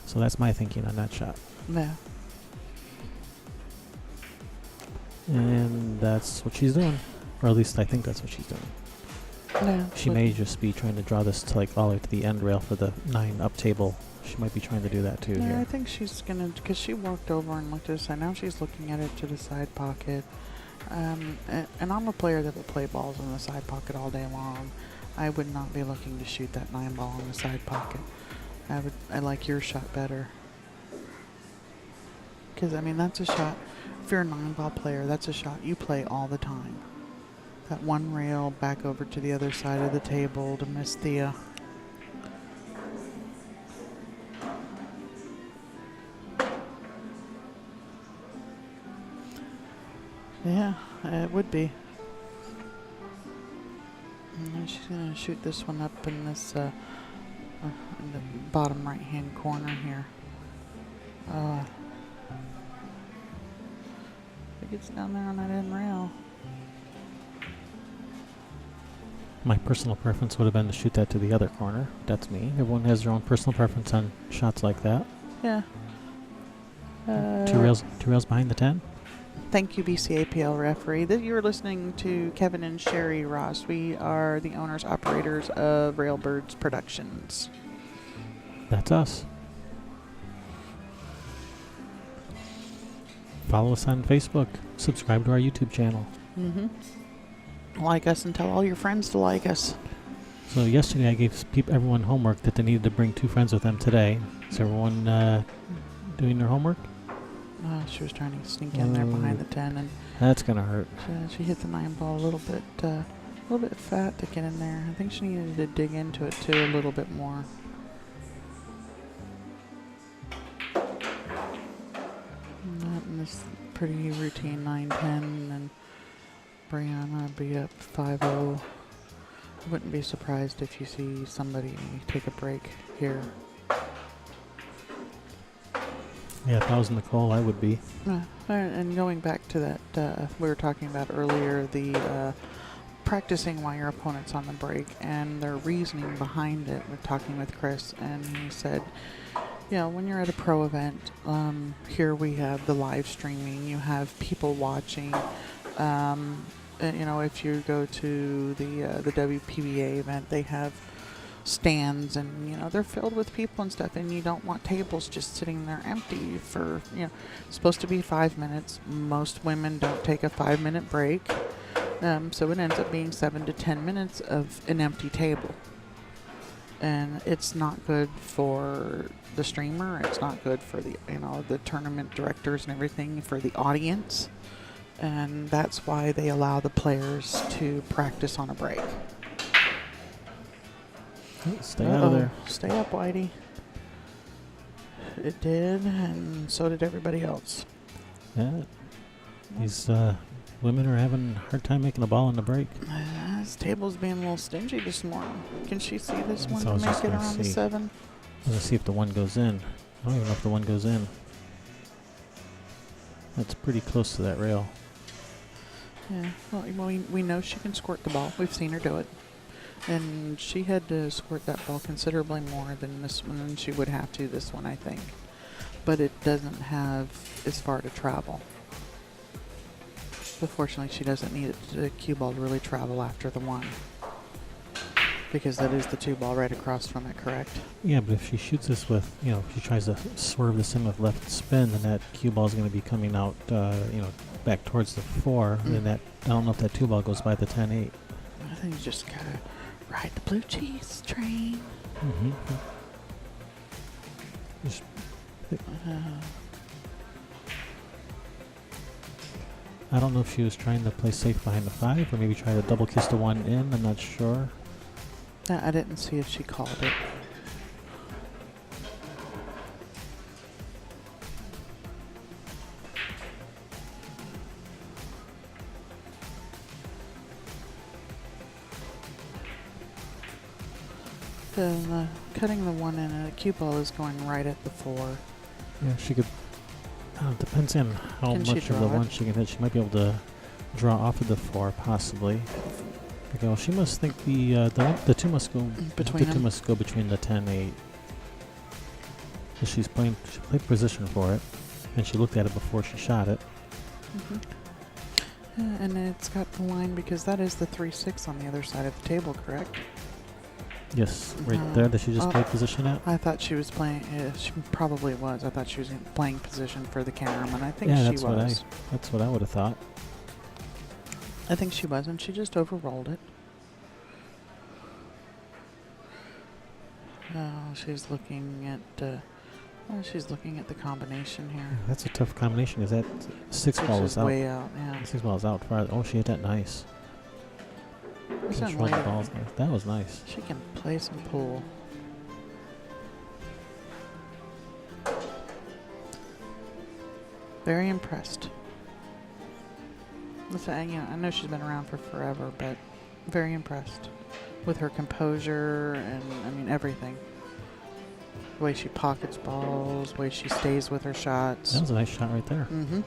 So that's my thinking on that shot. Yeah. And that's what she's doing. Or at least I think that's what she's doing. Yeah, She may just be trying to draw this to all the way to the end rail for the 9 up table. She might be trying to do that too yeah, here. I think she's going to, because she walked over and looked at the side. Now she's looking at it to the side pocket. And I'm a player that will play balls in the side pocket all day long. I would not be looking to shoot that 9 ball in the side pocket. I like your shot better. Because, that's a shot. If you're a 9 ball player, that's a shot you play all the time. That 1 rail back over to the other side of the table to miss the... Yeah, it would be. And then she's going to shoot this one up in this... in the bottom right hand corner here. It gets down there on that end rail. My personal preference would have been to shoot that to the other corner. That's me. Everyone has their own personal preference on shots like that. Yeah. 2 rails behind the 10. Thank you, BCAPL referee. You're listening to Kevin and Sherry Ross. We are the owners, operators of Railbirds Productions. That's us. Follow us on Facebook. Subscribe to our YouTube channel. Mm-hmm. Like us and tell all your friends to like us. So yesterday I gave everyone homework that they needed to bring 2 friends with them today. Is everyone doing their homework? She was trying to sneak in there behind the 10, and that's gonna hurt. She hit the 9 ball a little bit fat to get in there. I think she needed to dig into it too a little bit more. And this pretty routine 9-10, and Briana be up 5-0. I wouldn't be surprised if you see somebody take a break here. Yeah, if I was Nicole, I would be. And going back to that, we were talking about earlier, the practicing while your opponent's on the break and their reasoning behind it. We're talking with Chris, and he said, when you're at a pro event, here we have the live streaming, you have people watching. you know, if you go to the WPBA event, they have stands, and you know they're filled with people and stuff, and you don't want tables just sitting there empty for, you know, it's supposed to be 5 minutes. Most women don't take a 5-minute break, so it ends up being 7 to 10 minutes of an empty table, and it's not good for the streamer. It's not good for the, you know, the tournament directors and everything, for the audience, and that's why they allow the players to practice on a break. Stay out of there. Stay up, Whitey. It did, and so did everybody else. Yeah. These women are having a hard time making a ball in the break. This table's being a little stingy this morning. Can she see this That's one what I to was make just it gonna around the see. 7? Let's see if the one goes in. I don't even know if the one goes in. That's pretty close to that rail. Yeah, well, we know she can squirt the ball. We've seen her do it. And she had to squirt that ball considerably more than this one, than she would have to this one, I think. But it doesn't have as far to travel. But fortunately, she doesn't need the cue ball to really travel after the one, because that is the 2 ball right across from it, correct? Yeah, but if she shoots this with, you know, if she tries to swerve this in with left spin, then that cue ball is going to be coming out, you know, back towards the 4. And that, I don't know if that 2 ball goes by the 10-8. I think you just gotta ride the blue cheese train. Mm-hmm. Just I don't know if she was trying to play safe behind the 5, or maybe try to double kiss the 1 in. I'm not sure. I didn't see if she called it. Cutting the 1 in, and the cue ball is going right at the 4. Yeah, she could. It depends on how Can she much of the draw it? 1 she can hit. She might be able to draw off of the 4, possibly. Okay, well, she must think the 2 must go Between the 2 them? must go between the 10-8. So she played position for it, and she looked at it before she shot it. And it's got the line, because that is the 3-6 on the other side of the table, correct? Yes, right there that she just oh. played position at. I thought she was playing. She probably was. I thought she was playing position for the cameraman. I think Yeah, she that's was. that's what I would have thought. I think she was, and she just overrolled it. Oh, she's looking at. She's looking at the combination here. That's a tough combination. Is that 6 Which ball is is out? way out. Yeah. 6 ball is out far. Oh, she hit that nice. This young Control the lady, balls. That was nice. she can play some pool. Very impressed. Listen, you know, I know she's been around for forever, but very impressed with her composure and, I mean, everything. The way she pockets balls, the way she stays with her shots. That was a nice shot right there. Mm-hmm.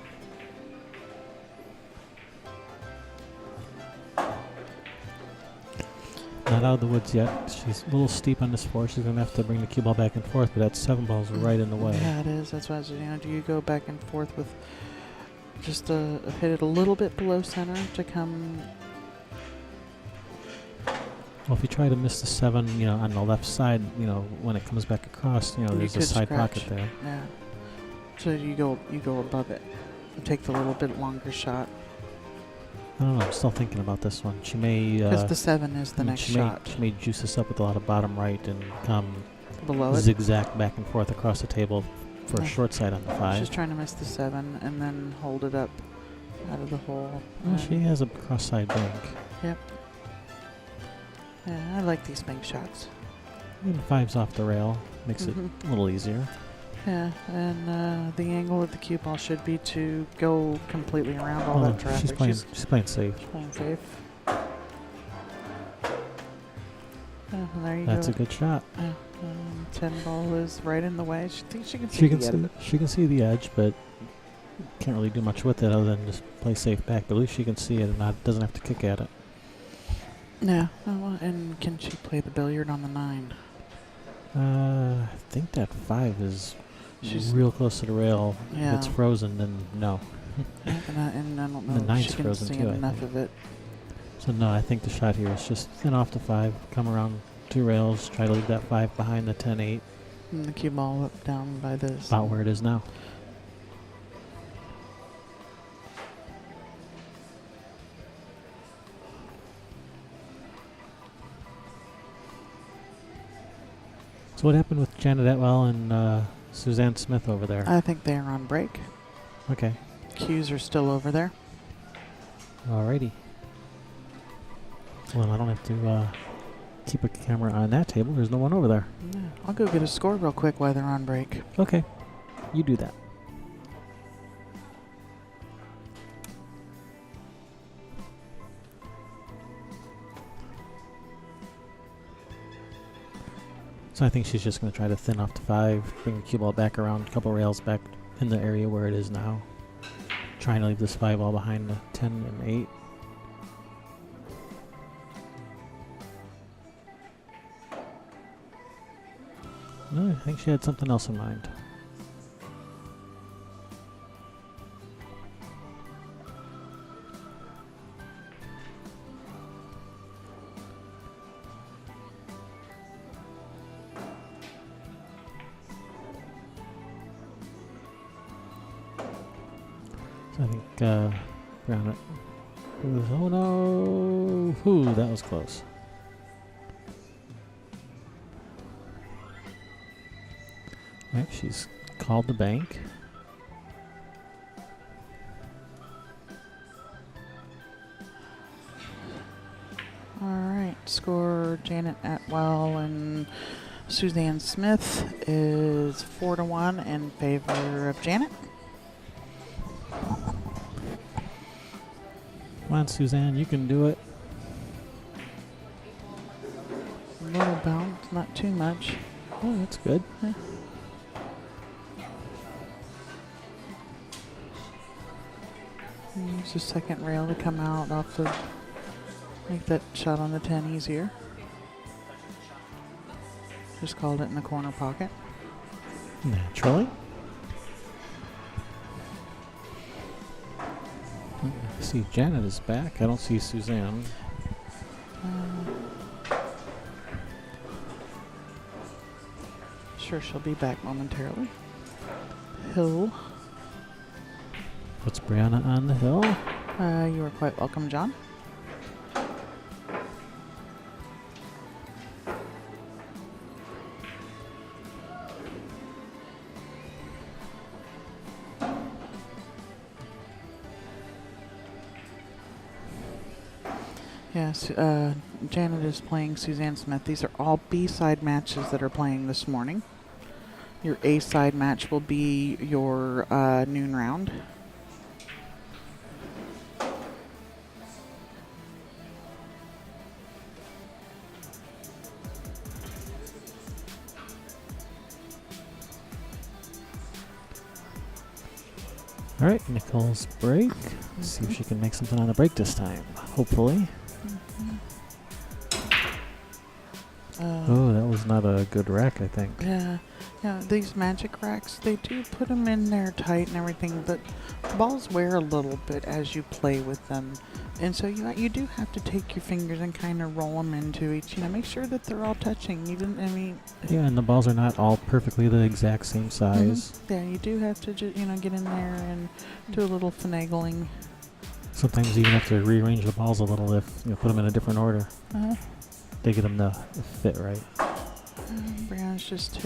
Not out of the woods yet. She's a little steep on this 4. She's going to have to bring the cue ball back and forth, but that 7 ball's right in the way. Yeah, it is. That's why I said, you know, do you go back and forth with just hit it a little bit below center to come? Well, if you try to miss the 7, you know, on the left side, you know, when it comes back across, you know, You there's a could side scratch. pocket there. Yeah. So you go above it. And take the little bit longer shot. I don't know. I'm still thinking about this one. She may. Because the 7 is the next she shot. She may juice this up with a lot of bottom right and come Below it. zigzag back and forth across the table for a Yeah. short side on the 5. She's trying to miss the 7 and then hold it up out of the hole. Well, she has a cross side bank. Yep. Yeah, I like these bank shots. And the 5's off the rail. Makes it a little easier. Yeah, and the angle of the cue ball should be to go completely around all that traffic. She's playing safe. Playing safe. There you That's go. a good shot. 10 ball is right in the way. She thinks she can see the end. She can see the edge, but can't really do much with it other than just play safe back. But at least she can see it and doesn't have to kick at it. Yeah. Oh, and can she play the billiard on the 9? I think that 5 is She's real close to the rail. Yeah. If it's frozen, then no. and I don't know The if 9's she can frozen see too, I enough think. of it. So no, I think the shot here is just thin off the 5, come around 2 rails, try to leave that 5 behind the 10-8. And the cue ball up down by this. About where it is now. So what happened with Janet Atwell and Suzanne Smith over there? I think they are on break. Okay. Cues are still over there. Alrighty. Well, I don't have to keep a camera on that table. There's no one over there. Yeah, I'll go get a score real quick while they're on break. Okay. You do that. So I think she's just going to try to thin off the 5, bring the cue ball back around a couple rails back in the area where it is now. Trying to leave this 5 ball behind the 10 and 8. No, I think she had something else in mind. So I think Briana. Oh no! Ooh, that was close. Right, she's called the bank. All right, score Janet Atwell and Suzanne Smith is 4-1 in favor of Janet. Come on, Suzanne, you can do it. A little bounce, not too much. Oh, that's good. Yeah. Use the second rail to come out off the, make that shot on the 10 easier. Just called it in the corner pocket. Naturally. I see Janet is back. I don't see Suzanne. Sure, she'll be back momentarily. Hill. Puts Briana on the hill. You are quite welcome, John. Yes, Janet is playing Suzanne Smith. These are all B-side matches that are playing this morning. Your A-side match will be your noon round. All right, Nicole's break. Let's see if she can make something on the break this time. Hopefully. Oh, that was not a good rack, I think. Yeah, these magic racks, they do put them in there tight and everything, but balls wear a little bit as you play with them. And so you do have to take your fingers and kind of roll them into each, make sure that they're all touching. Yeah, and the balls are not all perfectly the exact same size. Yeah, you do have to just, get in there and do a little finagling. Sometimes you even have to rearrange the balls a little if you put them in a different order. They get them to fit right. Brianna's just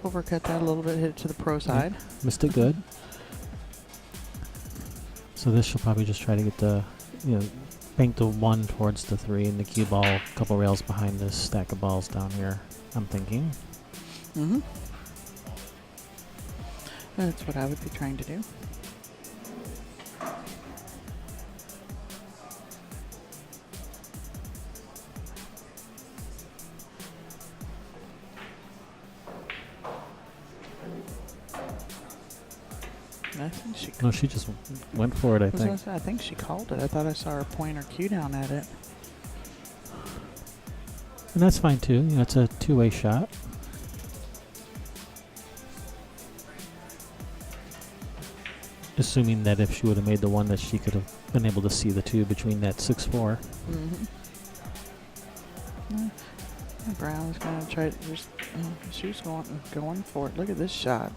overcut that a little bit, hit it to the pro side. Missed it good. So this she'll probably just try to get the, bank the 1 towards the 3 and the cue ball a couple rails behind this stack of balls down here, I'm thinking. That's what I would be trying to do. I think she. No, she just went for it, I think. I think she called it. I thought I saw her point her cue down at it. And that's fine too. It's a two-way shot. assuming that if she would have made the one, that she could have been able to see the two between that 6-4. Brown's gonna try to just. She was going for it. Look at this shot.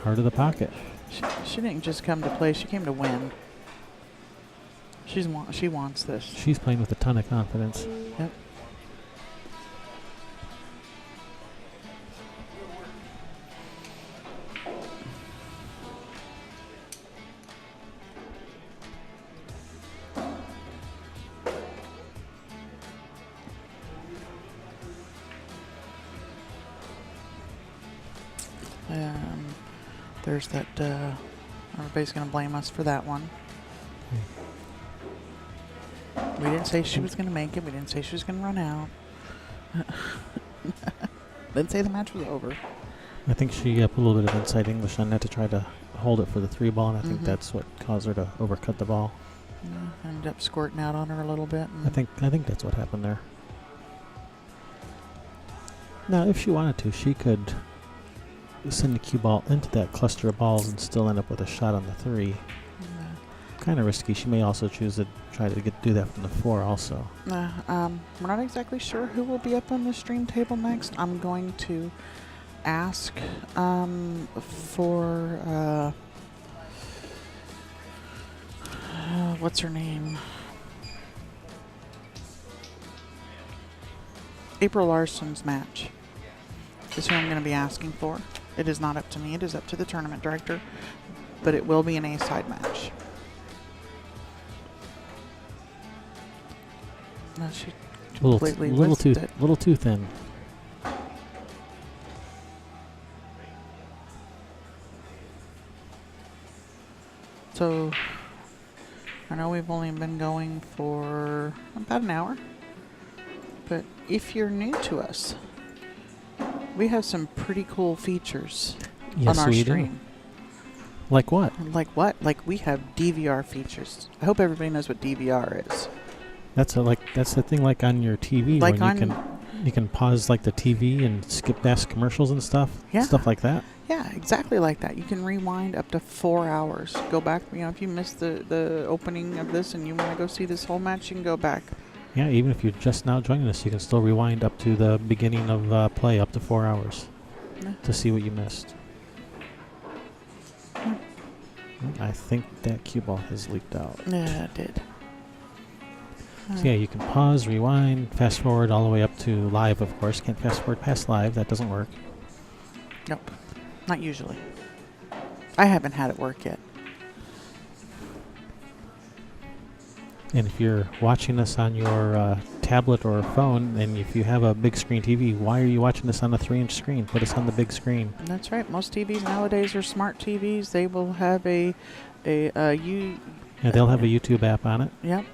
Heart of the pocket. She didn't just come to play. She came to win. She wants this. She's playing with a ton of confidence. Yep. There's that. Everybody's gonna blame us for that one. We didn't say she was gonna make it. We didn't say she was gonna run out. Didn't say the match was over. I think she put a little bit of inside English on that to try to hold it for the 3 ball, and I think that's what caused her to overcut the ball. Yeah, ended up squirting out on her a little bit. I think that's what happened there. Now, if she wanted to, she could send the cue ball into that cluster of balls and still end up with a shot on the 3. Yeah. Kind of risky. She may also choose to try to do that from the 4 also. We're not exactly sure who will be up on the stream table next. I'm going to ask for what's her name? April Larson's match is who I'm going to be asking for. It is not up to me. It is up to the tournament director, but it will be an A-side match. No, she completely little too thin. So I know we've only been going for about an hour, but if you're new to us, we have some pretty cool features on our stream. Like what? Like what? Like we have DVR features. I hope everybody knows what DVR is. That's the thing like on your TV, like when you can pause like the TV and skip past commercials and stuff. Yeah. Stuff like that. Yeah, exactly like that. You can rewind up to 4 hours. Go back. If you missed the opening of this and you want to go see this whole match, you can go back. Yeah, even if you're just now joining us, you can still rewind up to the beginning of play, up to 4 hours, to see what you missed. I think that cue ball has leaked out. Yeah, it did. So yeah, you can pause, rewind, fast forward all the way up to live, of course. Can't fast forward past live. That doesn't work. Nope. Not usually. I haven't had it work yet. And if you're watching this on your tablet or phone, and if you have a big screen TV, why are you watching this on a 3-inch screen? Put us on the big screen. That's right. Most TVs nowadays are smart TVs. They will have they'll have a YouTube app on it. Yep.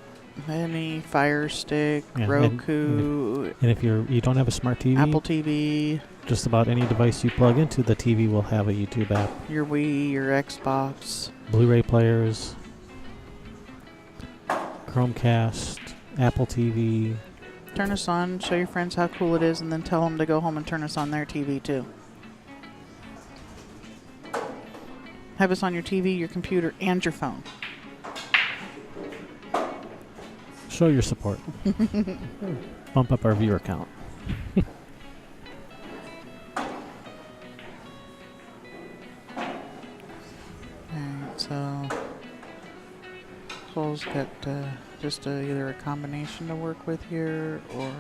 Any Fire Stick, Roku. And if you don't have a smart TV, Apple TV. Just about any device you plug into the TV will have a YouTube app. Your Wii, your Xbox. Blu-ray players. Chromecast, Apple TV. Turn us on, show your friends how cool it is, and then tell them to go home and turn us on their TV too. Have us on your TV, your computer, and your phone. Show your support. Bump up our viewer count. Alright, so Nicole's got just either a combination to work with here or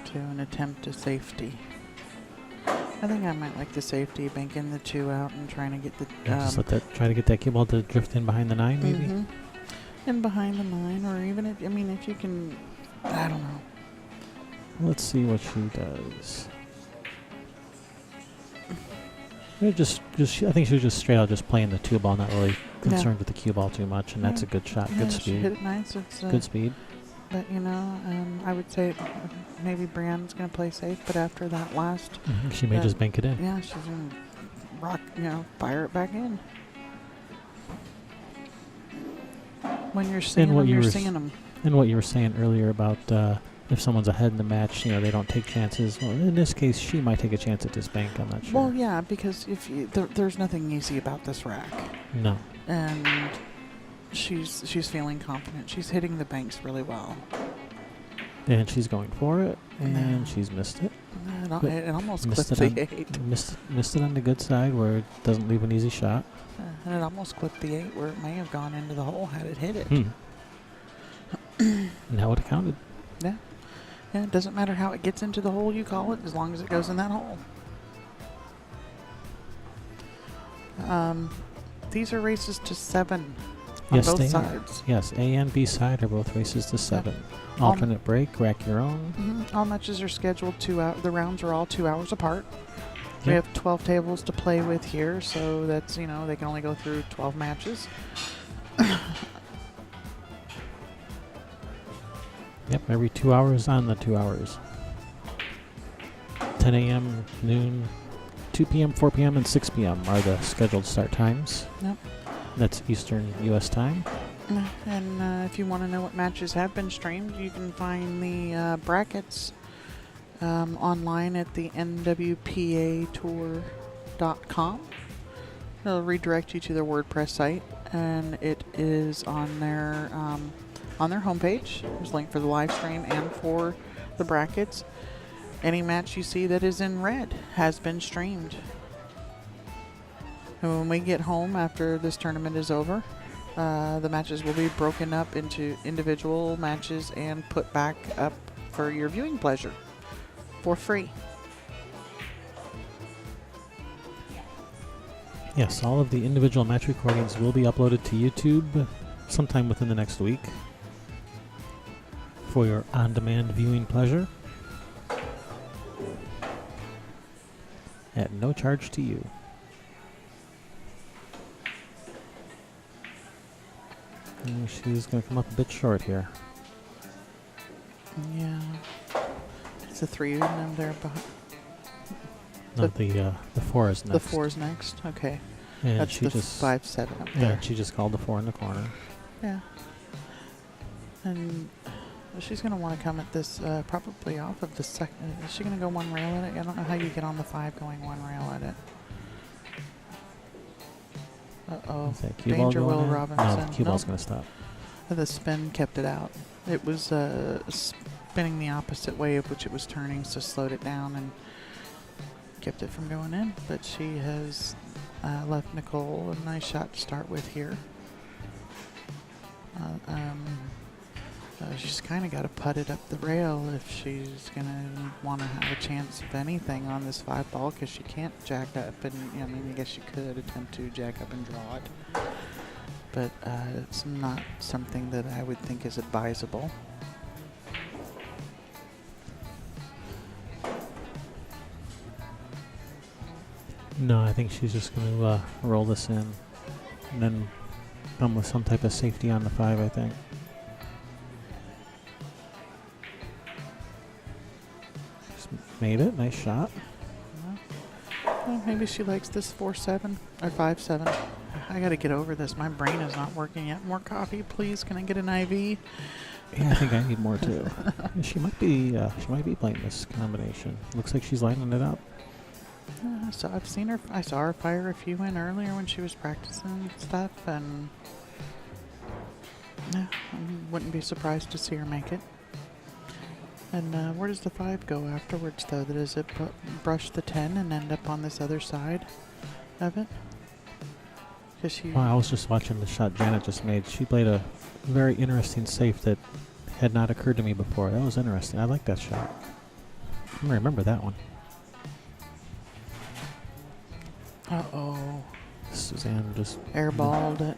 to an attempt to safety. I think I might like the safety, banking the 2 out and trying to get the... just try to get that cue ball to drift in behind the 9, maybe? In behind the 9, or even if you can, I don't know. Let's see what she does. I think she was just straight out just playing the 2 ball, not really concerned with the cue ball too much, and that's a good shot, good speed. She hit it nice. It's good speed. But I would say maybe Briana's going to play safe, but after that last, she may just bank it in. Yeah, she's going to fire it back in. When you're singing them, you're singing them. And what you were saying earlier about if someone's ahead in the match, they don't take chances. Well, in this case, she might take a chance at this bank. I'm not sure. Well, yeah, because if there's nothing easy about this rack, No. and she's feeling confident. She's hitting the banks really well. And she's going for it, and she's missed it. It almost clipped the 8. Missed it on the good side where it doesn't leave an easy shot. And it almost clipped the 8 where it may have gone into the hole had it hit it. And that would have counted. Yeah. Yeah, it doesn't matter how it gets into the hole you call it, as long as it goes in that hole. These are races to 7 on Yes, both they sides. are. Yes, A and B side are both races to 7. Alternate break, rack your own. All matches are scheduled 2 hours. The rounds are all 2 hours apart. Yep. We have 12 tables to play with here, so that's, they can only go through 12 matches. Yep, every 2 hours on the 2 hours. 10 a.m., noon, 2 p.m., 4 p.m., and 6 p.m. are the scheduled start times. Yep. That's Eastern U.S. time. And if you want to know what matches have been streamed, you can find the brackets online at the nwpatour.com. It'll redirect you to their WordPress site, and it is on their homepage. There's a link for the live stream and for the brackets. Any match you see that is in red has been streamed. And when we get home after this tournament is over, the matches will be broken up into individual matches and put back up for your viewing pleasure for free. Yes, all of the individual match recordings will be uploaded to YouTube sometime within the next week for your on-demand viewing pleasure at no charge to you. And she's going to come up a bit short here. Yeah. It's a 3 in them there. No, the 4 is next. The 4 is next. Okay. And That's she the just 5-7 up yeah, there. she just called the 4 in the corner. Yeah. And she's going to want to come at this probably off of the second. Is she going to go one rail at it? I don't know how you get on the 5 going one rail at it. Uh-oh. Is that cue ball Danger going Will in? Robinson. No, the cue ball's Nope. going to stop. The spin kept it out. It was spinning the opposite way of which it was turning, so slowed it down and kept it from going in. But she has left Nicole a nice shot to start with here. She's kind of got to putt it up the rail if she's going to want to have a chance of anything on this 5 ball, because she can't jack up. And I guess she could attempt to jack up and draw it. But it's not something that I would think is advisable. No, I think she's just going to roll this in and then come with some type of safety on the 5, I think. Just made it. Nice shot. Well, maybe she likes this 4-7 or 5-7. I got to get over this. My brain is not working yet. More coffee, please. Can I get an IV? Yeah, I think I need more too. She might be playing this combination. Looks like she's lining it up. So I've seen her. I saw her fire a few in earlier when she was practicing stuff, and yeah, I wouldn't be surprised to see her make it. And where does the 5 go afterwards, though? Does it brush the 10 and end up on this other side of it? Well, I was just watching the shot Janet just made. She played a very interesting safe that had not occurred to me before. That was interesting. I like that shot. I'm going to remember that one. Uh-oh. Suzanne just Airballed it.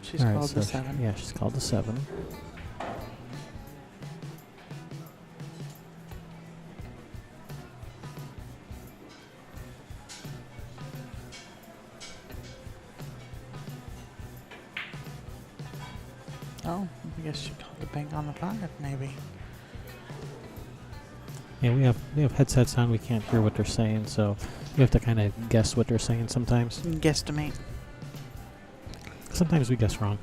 She's called the 7. Yeah, she's called the 7. Oh, I guess she called the bank on the 5, maybe. Yeah, we have headsets on. We can't hear what they're saying, so we have to kind of guess what they're saying sometimes. Guesstimate. Sometimes we guess wrong.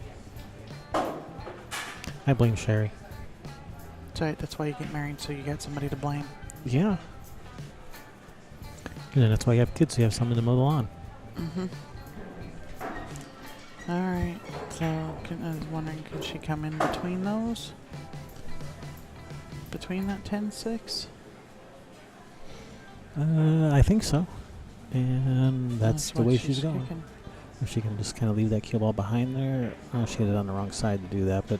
I blame Sherry. That's right. That's why you get married, so you got somebody to blame. Yeah. And that's why you have kids, so you have someone to mow the lawn. Mm-hmm. All right. So I was wondering, could she come in between those? Between that 10-6? I think so. And that's the what way she's going. kicking. Or she can just kind of leave that cue ball behind there. Oh, she hit it on the wrong side to do that, but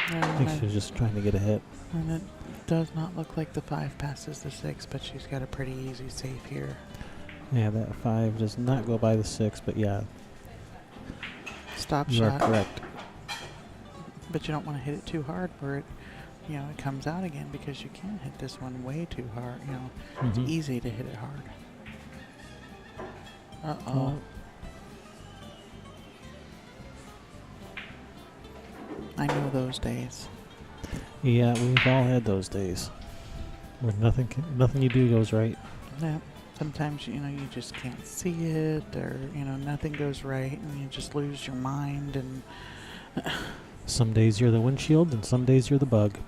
I think she was just trying to get a hit. And it does not look like the 5 passes the 6, but she's got a pretty easy save here. Yeah, that 5 does not go by the 6, but yeah. Stop You shot. are correct. But you don't want to hit it too hard where it, it comes out again, because you can hit this one way too hard. It's easy to hit it hard. Uh-oh. I know those days. Yeah, we've all had those days where nothing you do goes right. Yeah. Sometimes, you just can't see it, or, nothing goes right, and you just lose your mind. And Some days you're the windshield, and some days you're the bug.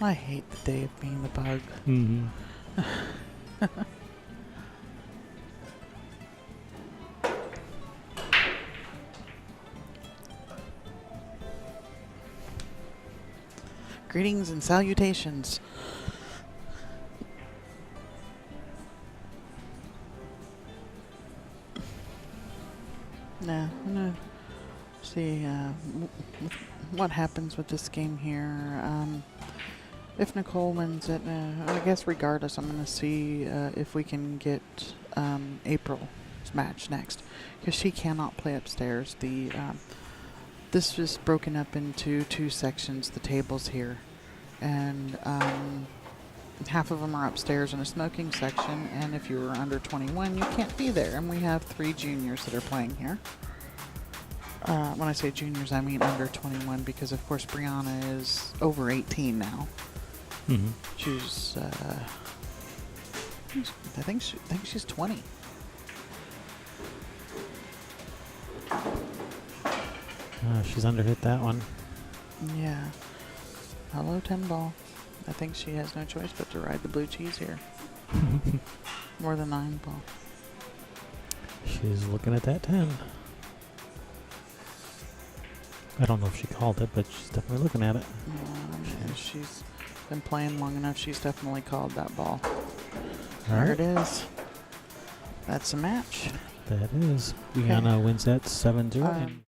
I hate the day of being the bug. Mm-hmm. Greetings and salutations. Now, I'm going to see what happens with this game here. If Nicole wins it, I guess regardless, I'm going to see if we can get April's match next, because she cannot play upstairs. This is broken up into 2 sections, the tables here, and half of them are upstairs in a smoking section, and if you were under 21, you can't be there. And we have 3 juniors that are playing here. When I say juniors, I mean under 21, because of course Briana is over 18 now. Mm-hmm. She's, I think she's 20. She's underhit that one. Yeah. Hello, 10 ball. I think she has no choice but to ride the blue cheese here. More than 9 ball. She's looking at that 10. I don't know if she called it, but she's definitely looking at it. She's been playing long enough. She's definitely called that ball. All There right. it is. That's a match. That is. Briana wins that 7-0.